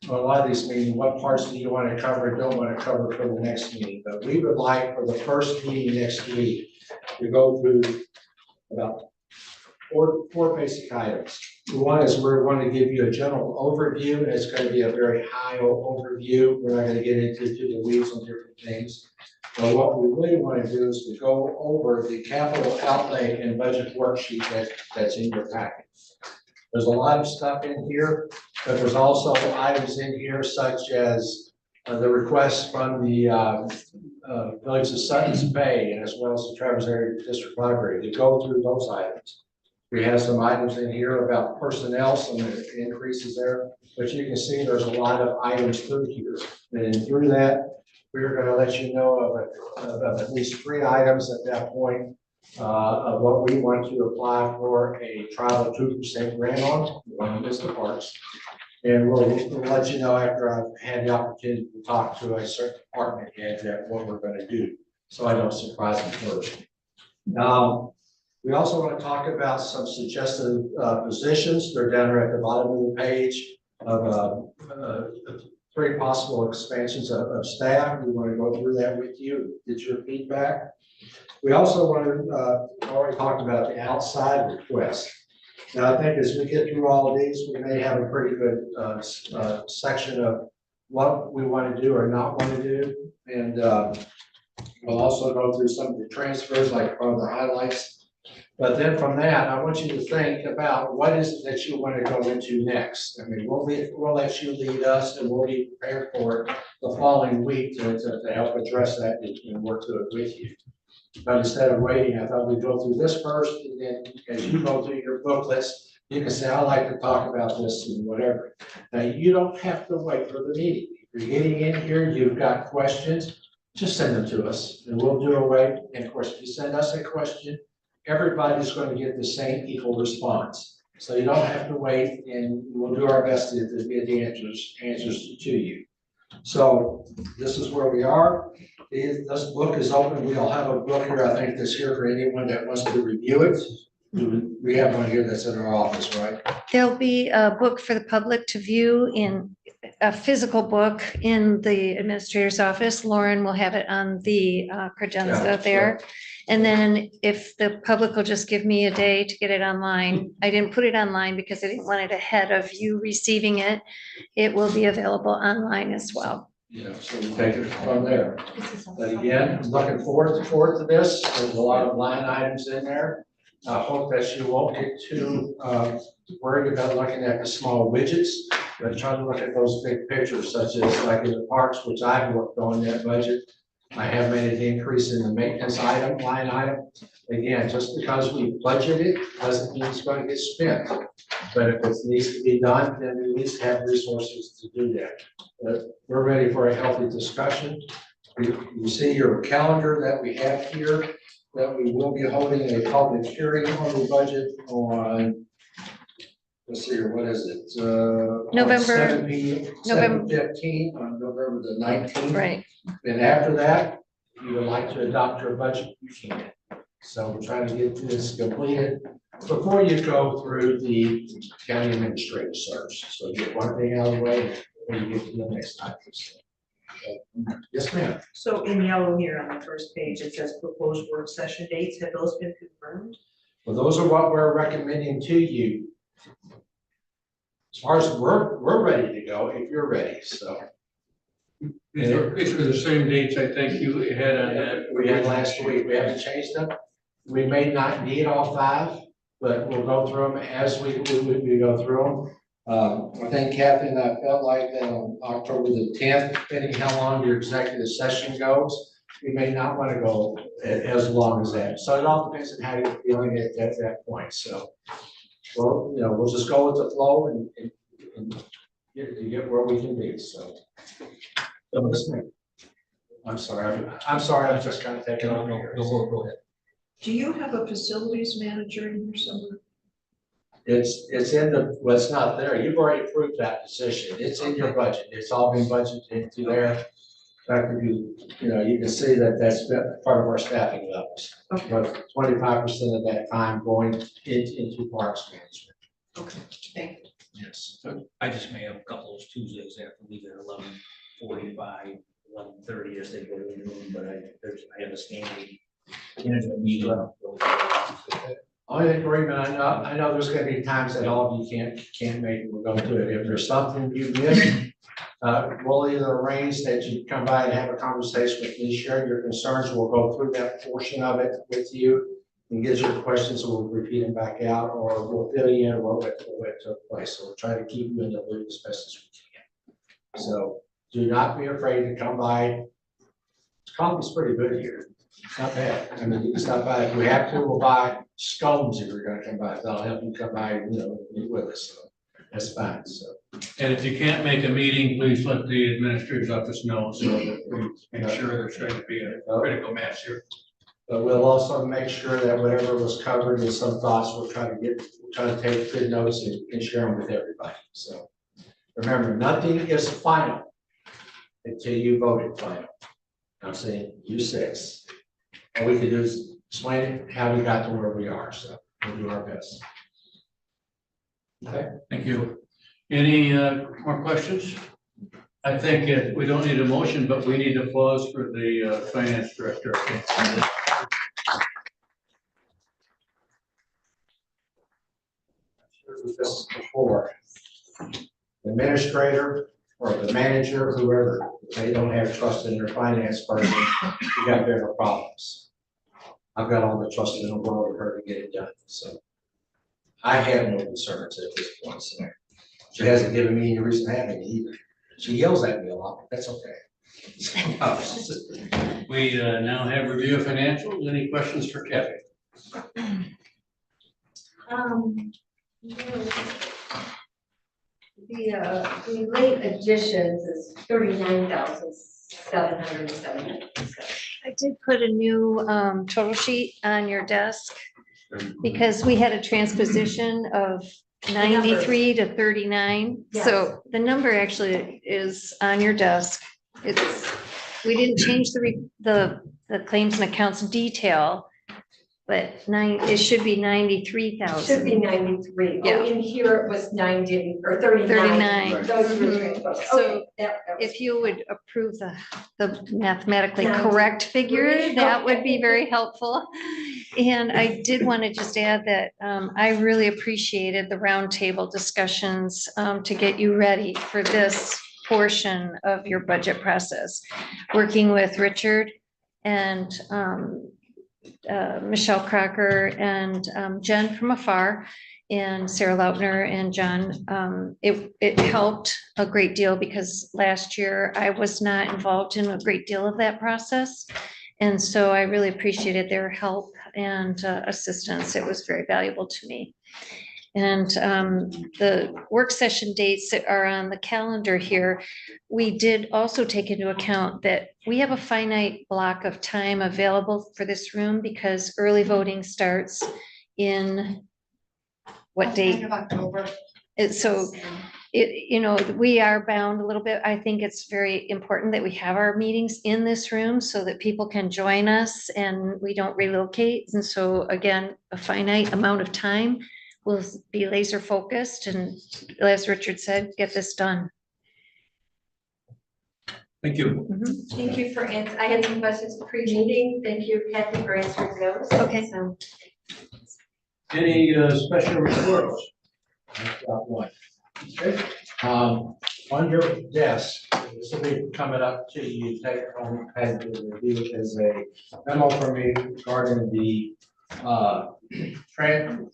on a lot of these meetings, what parts do you want to cover and don't want to cover for the next meeting. But we would like for the first meeting next week to go through about four basic items. One is we're going to give you a general overview, and it's going to be a very high overview. We're not going to get into the weeds on different things. But what we really want to do is to go over the capital outlay and budget worksheet that's in your packet. There's a lot of stuff in here, but there's also items in here such as the request from the Village of Sutton's Bay, and as well as the Traverse Area District Library, to go through those items. We have some items in here about personnel, some increases there, but you can see there's a lot of items through here. And through that, we're going to let you know of at least 3 items at that point of what we want to apply for a trial of 2% grant on. One of them is the parks. And we'll let you know after I've had the opportunity to talk to a certain department head that what we're going to do, so I don't surprise them first. We also want to talk about some suggested positions. They're down there at the bottom of the page of 3 possible expansions of staff. We want to go through that with you, get your feedback. We also want to, already talked about the outside request. Now, I think as we get through all of these, we may have a pretty good section of what we want to do or not want to do. And we'll also go through some of the transfers, like one of the highlights. But then from that, I want you to think about what is it that you want to go into next. I mean, we'll let you lead us, and we'll be prepared for it the following week to help address that and work through it with you. But instead of waiting, I thought we'd go through this first, and then as you go through your booklets, you can say, I'd like to talk about this and whatever. Now, you don't have to wait for the meeting. If you're getting in here, you've got questions, just send them to us, and we'll do away. And of course, if you send us a question, everybody's going to get the same equal response. So you don't have to wait, and we'll do our best to get the answers to you. So this is where we are. This book is open. We'll have a book here, I think, that's here for anyone that wants to review it. We have one here that's in our office, right? There'll be a book for the public to view, in a physical book in the administrator's office. Lauren will have it on the credenza there. And then if the public will just give me a day to get it online, I didn't put it online because I didn't want it ahead of you receiving it. It will be available online as well. Yeah, so we take it from there. But again, I'm looking forward to this. There's a lot of line items in there. I hope that you won't get too worried about looking at the small widgets, but try to look at those big pictures, such as like in the parks, which I've worked on that budget. I have made an increase in the maintenance line item. Again, just because we budget it doesn't mean it's going to get spent. But if it needs to be done, then we at least have resources to do that. But we're ready for a healthy discussion. You see your calendar that we have here, that we will be holding a public hearing on the budget on, let's see here, what is it? November 7/15 on November the 19th. Right. And after that, if you would like to adopt your budget, you can. So we're trying to get this completed before you go through the county administrative search. So get one thing out of the way before you get to the next item. Yes, ma'am. So in yellow here on the first page, it says proposed work session dates. Have those been confirmed? Well, those are what we're recommending to you. As far as we're ready to go, if you're ready, so. These are the same dates I think you had on that. We had last week. We haven't changed them. We may not need all 5, but we'll go through them as we go through them. I think Kathy and I felt like that on October the 10th, depending how long your executive session goes, we may not want to go as long as that. So it all depends on how you're feeling at that point. So, well, we'll just go with the flow and get where we can be. So listen, I'm sorry. I'm just kind of taking on here. Go ahead. Do you have a facilities manager in here somewhere? It's in the, well, it's not there. You've already approved that position. It's in your budget. It's all been budgeted into there. In fact, if you know, you can see that that's part of our staffing levels. Okay. But 25% of that time going into parks management. Okay, thank you. Yes. I just may have a couple of Tuesdays I have to leave at 11:45, 11:30 as they go in the room, but I have a standing. Meeting. Only agreement, I know there's gonna be times that all of you can't make it, we'll go through it. If there's something you miss, we'll either arrange that you come by and have a conversation with me, share your concerns, we'll go through that portion of it with you. And get your questions, and we'll repeat them back out, or we'll fill you in what took place, so we'll try to keep you in the loop as best as we can. So do not be afraid to come by. Coffee's pretty good here. It's not bad. I mean, you can stop by. If we have to, we'll buy scones if you're gonna come by. That'll help you come by, you know, meet with us. So that's fine, so. And if you can't make a meeting, please let the administrator's office know so that we make sure there's going to be a critical mass here. But we'll also make sure that whatever was covered in some thoughts, we'll try to take good notes and share them with everybody. So remember, nothing is final until you voted final. I'm saying you six. All we can do is explain it, how we got to where we are. So we'll do our best. Okay. Thank you. Any more questions? I think we don't need a motion, but we need applause for the finance director. This before. The administrator or the manager, whoever, if they don't have trust in their finance person, you got bigger problems. I've got all the trust in the world in her to get it done, so. I have no concerns at this point, so. She hasn't given me any reason to have any either. She yells at me a lot, but that's okay. We now have review of financials. Any questions for Kathy? The late additions is 39,770. I did put a new total sheet on your desk because we had a transposition of 93 to 39. So the number actually is on your desk. We didn't change the claims and accounts detail, but it should be 93,000. Should be 93. Yeah. Oh, in here it was 90 or 39. 39. Those were transposed. So Okay, that was- if you would approve the mathematically 90. correct figure, that would be Okay. very helpful. And I did want to just add that I really appreciated the roundtable discussions to get you ready for this portion of your budget process. Working with Richard and Michelle Crocker and Jen from afar, and Sarah Lautner and John. It helped a great deal because last year I was not involved in a great deal of that process. And so I really appreciated their help and assistance. It was very valuable to me. And the work session dates that are on the calendar here, we did also take into account that we have a finite block of time available for this room because early voting starts in what date? Of October. We are bound a little bit. I think it's very important that we have our meetings in this room so that people can join us and we don't relocate. And so again, a finite amount of time will be laser focused and as Richard said, get this done. Thank you. Thank you for answering. I had some questions pre-meeting. Thank you, Kathy, for answering those. Okay. So, Any special reports? I've got one. Okay. On your desk, this will be coming up to you, take it home and review it as a memo from me regarding the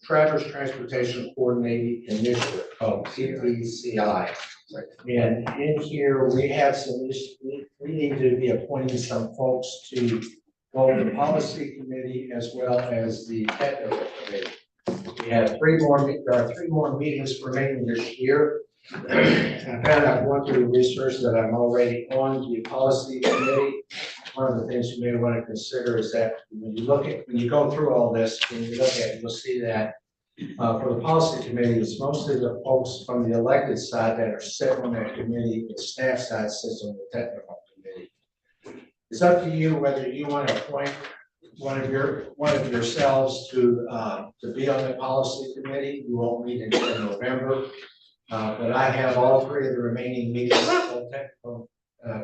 Traverse Transportation Coordinating Initiative called TPCI. And in here, we have some, we need to be appointing some folks to both the policy committee as well as the technical committee. We have there are three more meetings remaining this year. I found out going through the research that I'm already on the policy committee. one of the things you may want to consider is that when you go through all this, when you look at it, you'll see that for the policy committee, it's mostly the folks from the elected side that are sitting on that committee, the staff side sits on the technical committee. It's up to you whether you want to appoint one of yourselves to be on the policy committee. You won't meet until November. But I have all three of the remaining meetings of technical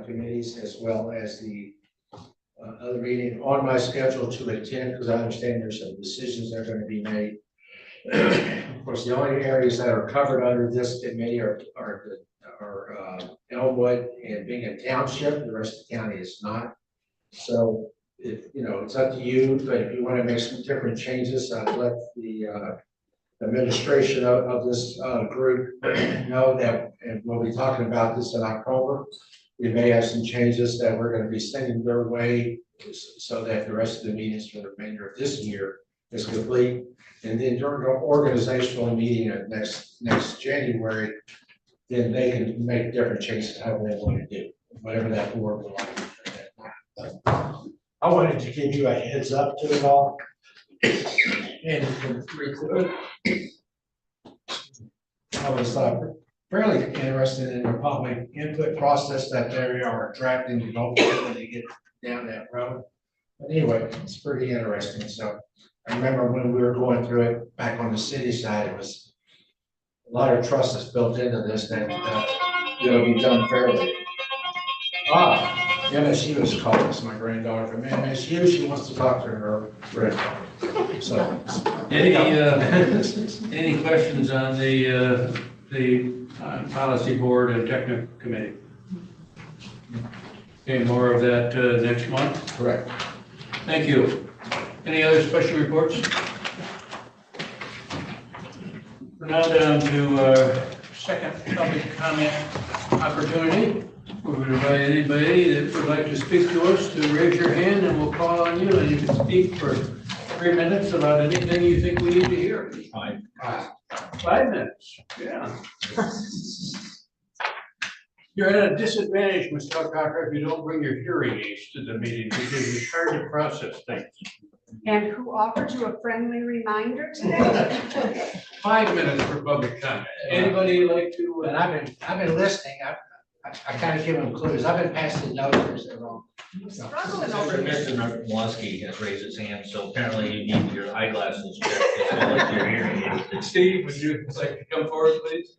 committees as well as the other meeting on my schedule to attend, because I understand there's some decisions that are going to be made. Of course, the only areas that are covered under this committee are Elmwood and being a township. The rest of the county is not. So if it's up to you, but if you want to make some different changes, I'd let the administration of this group know that, and we'll be talking about this in October. We may have some changes that we're going to be sending their way so that the rest of the meetings for the remainder of this year is complete. And then during the organizational meeting of next January, then they can make different changes however they want to do, whatever that board would like. I wanted to give you a heads up to it all. And I was fairly interested in the public input process that they are drafting to go through when they get down that road. But anyway, it's pretty interesting. So I remember when we were going through it back on the city side, it was a lot of trust that's built into this that it'll be done fairly. MSU is calling us, my granddaughter from MSU. She wants to talk to her granddaughter. So Any questions on the policy board and technical committee? Okay, more of that next month. correct. Thank you. Any other special reports? We're now down to our second public comment opportunity. We would invite anybody that would like to speak to us to raise your hand and we'll call on you and you can speak for 3 minutes about anything you think we need to hear. 5 minutes, yeah. You're at a disadvantage, Mr. Cocker, if you don't bring your hearing aids to the meeting because it's hard to process things. And who offered you a friendly reminder today? 5 minutes for public comment. Anybody like to? And I've been listening. I kind of give them clues. I've been passing notes as they're wrong. Struggling over here. Mr. Nawalski has raised his hand, so apparently you need your eyeglasses checked as well as your hearing aids. Steve, would you like to come forward, please?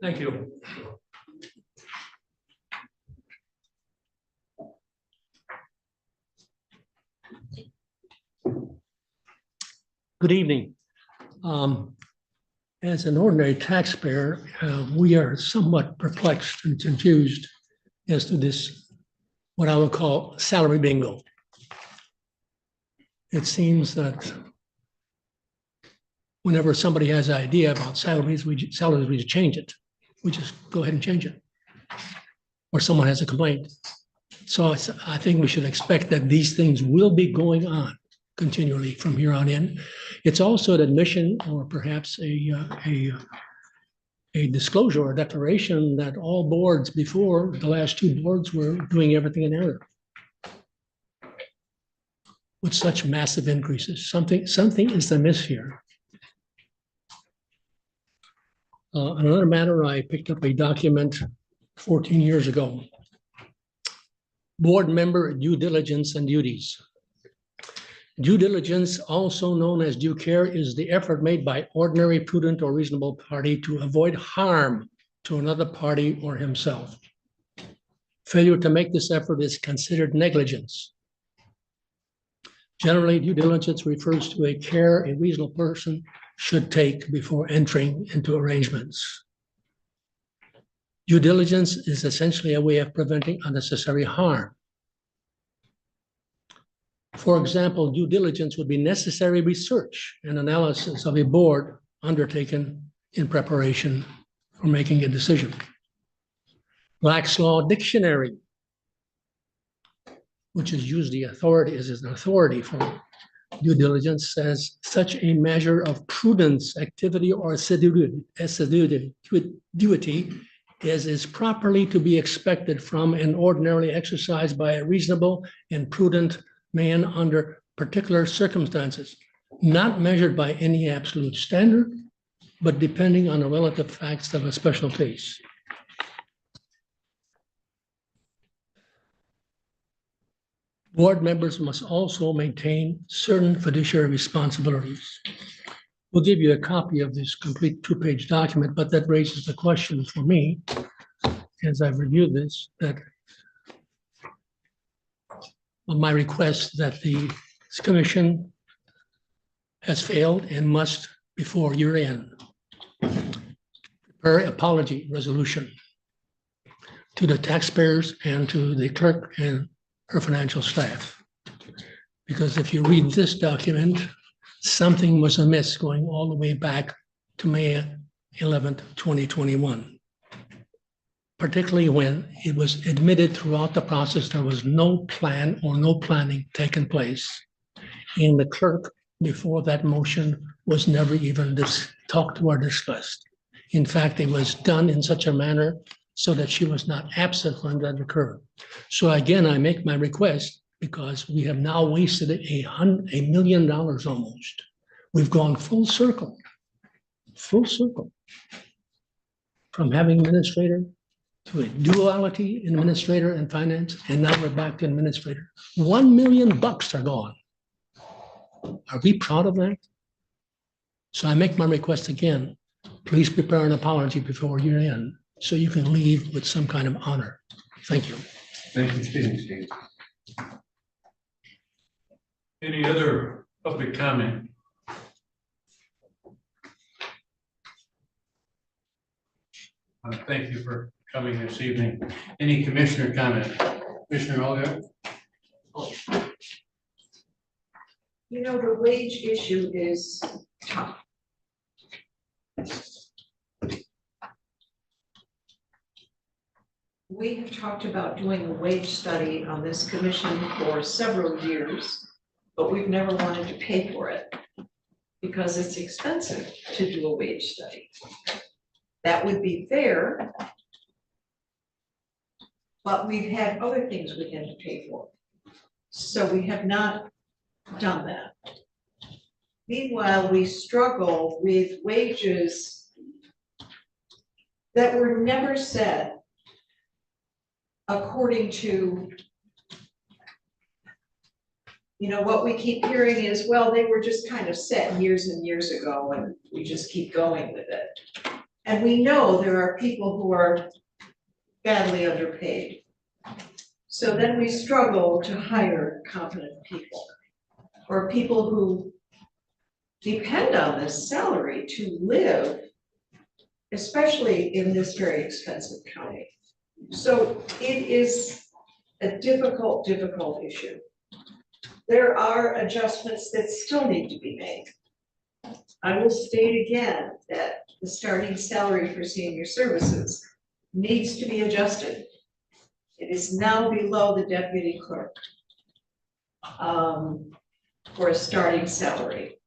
Thank you. Good evening. As an ordinary taxpayer, we are somewhat perplexed and confused as to this, what I would call salary bingo. It seems that whenever somebody has an idea about salaries, we just change it. We just go ahead and change it. Or someone has a complaint. So I think we should expect that these things will be going on continually from here on in. It's also an admission or perhaps a disclosure or declaration that all boards before the last two boards were doing everything in error. With such massive increases, something is amiss here. On another matter, I picked up a document 14 years ago. Board member due diligence and duties. Due diligence, also known as due care, is the effort made by ordinary, prudent, or reasonable party to avoid harm to another party or himself. Failure to make this effort is considered negligence. Generally, due diligence refers to a care a reasonable person should take before entering into arrangements. Due diligence is essentially a way of preventing unnecessary harm. For example, due diligence would be necessary research and analysis of a board undertaken in preparation for making a decision. Black's Law Dictionary, which is usually an authority for due diligence, says such a measure of prudence, activity, or assiduity as is properly to be expected from and ordinarily exercised by a reasonable and prudent man under particular circumstances, not measured by any absolute standard, but depending on the relative facts of a special case. Board members must also maintain certain fiduciary responsibilities. We'll give you a copy of this complete two-page document, but that raises the question for me, as I've reviewed this, that on my request that the commission has failed and must, before year end, prepare apology resolution to the taxpayers and to the clerk and her financial staff. Because if you read this document, something was amiss going all the way back to May 11th, 2021. Particularly when it was admitted throughout the process, there was no plan or no planning taken place. And the clerk, before that motion, was never even talked to or discussed. In fact, it was done in such a manner so that she was not absent when that occurred. So again, I make my request because we have now wasted $1 million almost. We've gone full circle from having administrator to a duality in administrator and finance, and now we're back to administrator. $1 million are gone. Are we proud of that? So I make my request again, please prepare an apology before year end so you can leave with some kind of honor. Thank you. Thank you, Steve. Any other public comment? Thank you for coming this evening. Any commissioner comment? Commissioner Olga? You know, the wage issue is tough. We have talked about doing a wage study on this commission for several years, but we've never wanted to pay for it because it's expensive to do a wage study. That would be fair, but we've had other things we had to pay for. So we have not done that. Meanwhile, we struggle with wages that were never set according to, you know, what we keep hearing is, well, they were just kind of set years and years ago and we just keep going with it. And we know there are people who are badly underpaid. So then we struggle to hire competent people or people who depend on this salary to live, especially in this very expensive county. So it is a difficult issue. There are adjustments that still need to be made. I will state again that the starting salary for senior services needs to be adjusted. It is now below the deputy clerk for a starting salary,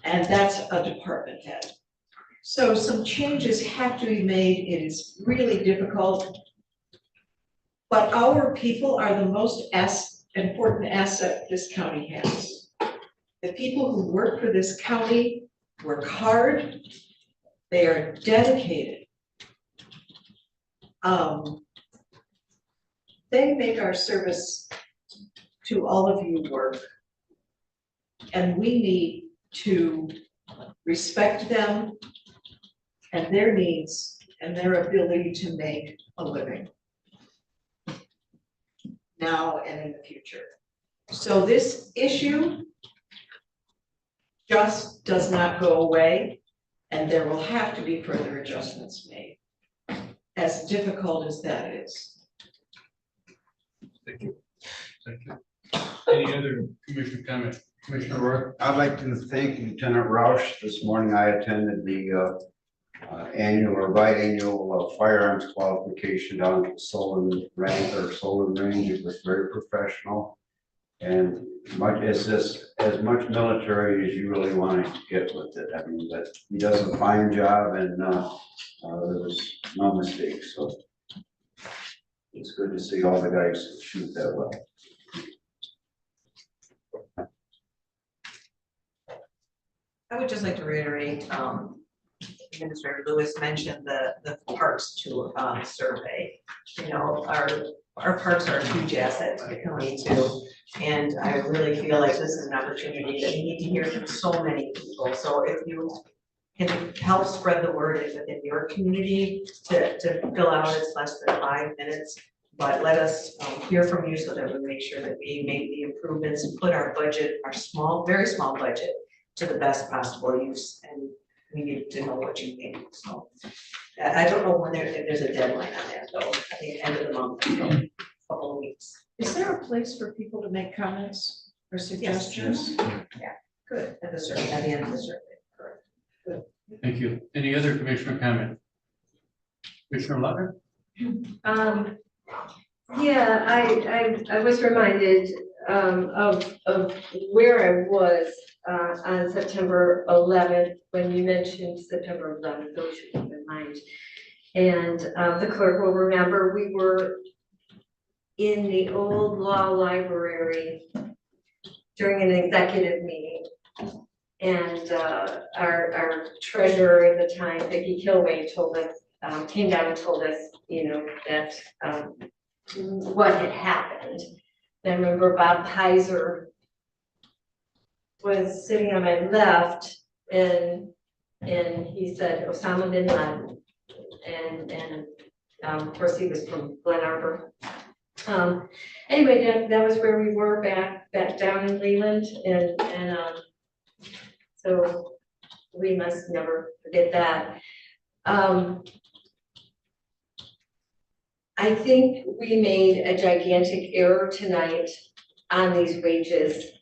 and that's a department head. So some changes have to be made. It is really difficult. But our people are the most important asset this county has. The people who work for this county work hard. They are dedicated. They make our service to all of you work. And we need to respect them and their needs and their ability to make a living now and in the future. So this issue just does not go away, and there will have to be further adjustments made, as difficult as that is. Thank you. Thank you. Any other commissioner comment? Commissioner Roy? I'd like to thank Lieutenant Roush. This morning I attended the biannual firearms qualification down at Solon Range. It was very professional. And as much military as you really want to get with it. I mean, but he does a fine job and, there was no mistake, so. It's good to see all the guys shoot that well. I would just like to reiterate, Administrator Lewis mentioned the parks to survey. You know, our parks are a huge asset to the county too. And I really feel like this is an opportunity that we need to hear from so many people. So if you can help spread the word within your community to fill out, it's less than 5 minutes. But let us hear from you so that we make sure that we make the improvements and put our budget, our small, very small budget, to the best possible use. And we need to know what you think. So I don't know when if there's a deadline on that though. I think end of the month, so a couple of weeks. Is there a place for people to make comments or suggestions? Good. At the survey, at the end of the survey, correct. Thank you. Any other commissioner comment? Commissioner Lutter? Yeah, I was reminded of where I was on September 11th, when you mentioned September 11th, those should keep in mind. And the clerk will remember, we were in the old law library during an executive meeting. And our treasurer at the time, Vicki Kilway, told us, came down and told us, you know, that what had happened. Then remember Bob Heiser was sitting on my left, and he said Osama bin Laden, and of course he was from Glen Arbor. Anyway, that was where we were back down in Leland, and so we must never forget that. I think we made a gigantic error tonight on these wages.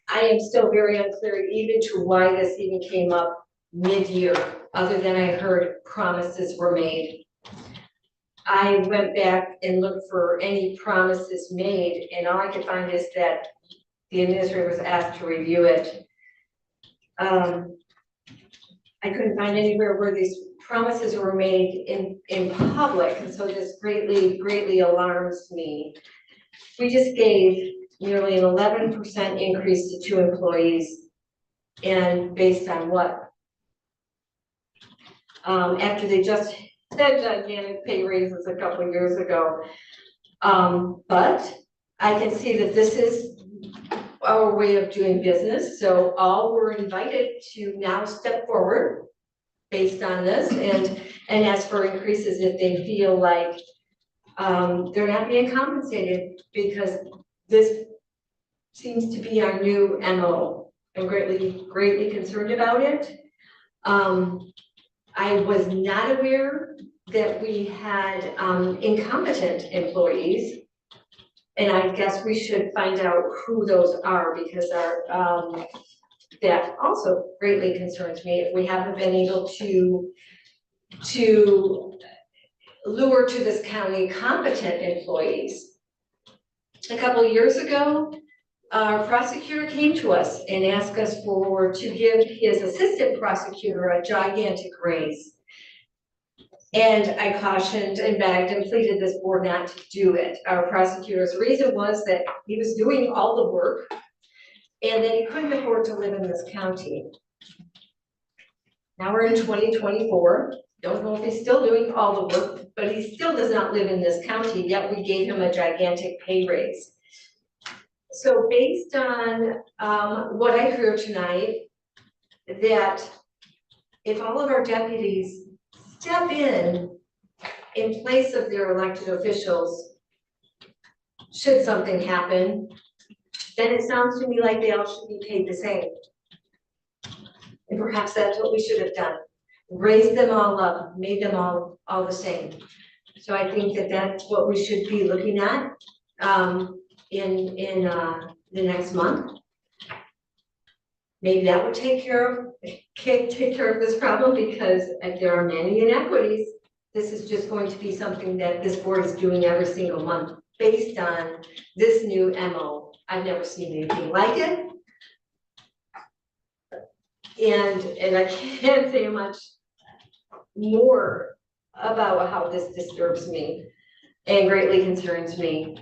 I am still very unclear even to why this even came up mid-year, other than I heard promises were made. I went back and looked for any promises made, and all I could find is that the administrator was asked to review it. I couldn't find anywhere where these promises were made in public, and so this greatly alarms me. We just gave nearly an 11% increase to 2 employees, and based on what? After they just had gigantic pay raises a couple of years ago. But I can see that this is our way of doing business, so all were invited to now step forward based on this, and ask for increases if they feel like they're not being compensated, because this seems to be our new MO. I'm greatly concerned about it. I was not aware that we had incompetent employees, and I guess we should find out who those are, because our that also greatly concerns me if we haven't been able to lure to this county competent employees. A couple of years ago, our prosecutor came to us and asked us to give his assistant prosecutor a gigantic raise. And I cautioned and begged and pleaded this board not to do it. Our prosecutor's reason was that he was doing all the work and that he couldn't afford to live in this county. Now we're in 2024. Don't know if he's still doing all the work, but he still does not live in this county, yet we gave him a gigantic pay raise. So based on what I hear tonight, that if all of our deputies step in place of their elected officials, should something happen, then it sounds to me like they all should be paid the same. And perhaps that's what we should have done. Raised them all up, made them all the same. So I think that that's what we should be looking at in the next month. Maybe that would take care of this problem, because if there are many inequities, this is just going to be something that this board is doing every single month, based on this new MO. I've never seen anything like it. And I can't say much more about how this disturbs me and greatly concerns me.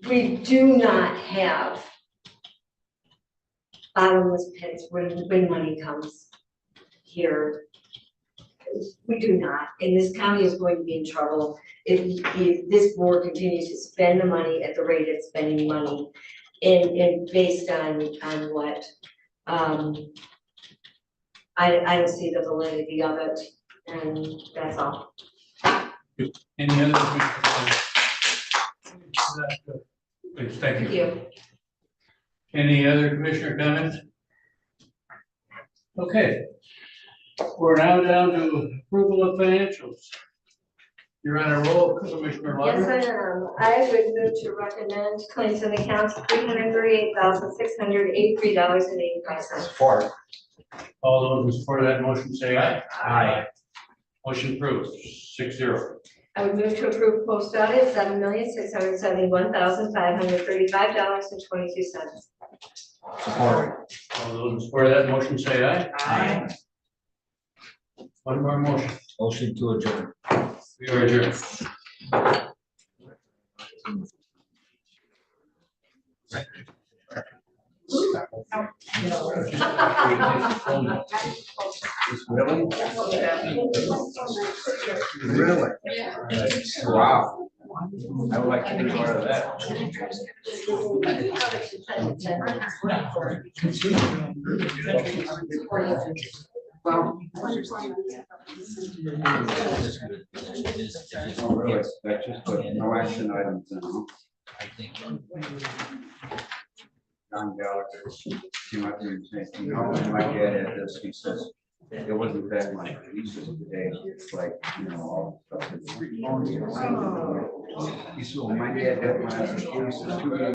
We do not have bottomless pits when money comes here. We do not, and this county is going to be in trouble if this board continues to spend the money at the rate it's spending money and based on what, I don't see the validity of it, and that's all. Any other commissioner? Please, thank Thank you. you. Any other commissioner comments? Okay. We're now down to approval of financials. You're on a roll, Commissioner Yes, Lawler. I am. I would move to recommend claims and accounts $338,683.85. Support. All those in support of that motion say aye. Aye. Motion approved, 6-0. I would move to approve post audit $7,671,535.22. Support. All those in support of that motion say aye. Aye. One more motion. Motion to adjourn. We are adjourned. Really? Really? Wow. I would like to be part of that. Well. Oh, really? That's just put no action items in, huh? I think. John Gallagher came up here and said, you know, when my dad had this, he says, it wasn't that much. He says today, it's like, you know, all stuff. He said, well, my dad had one, he says, 2 years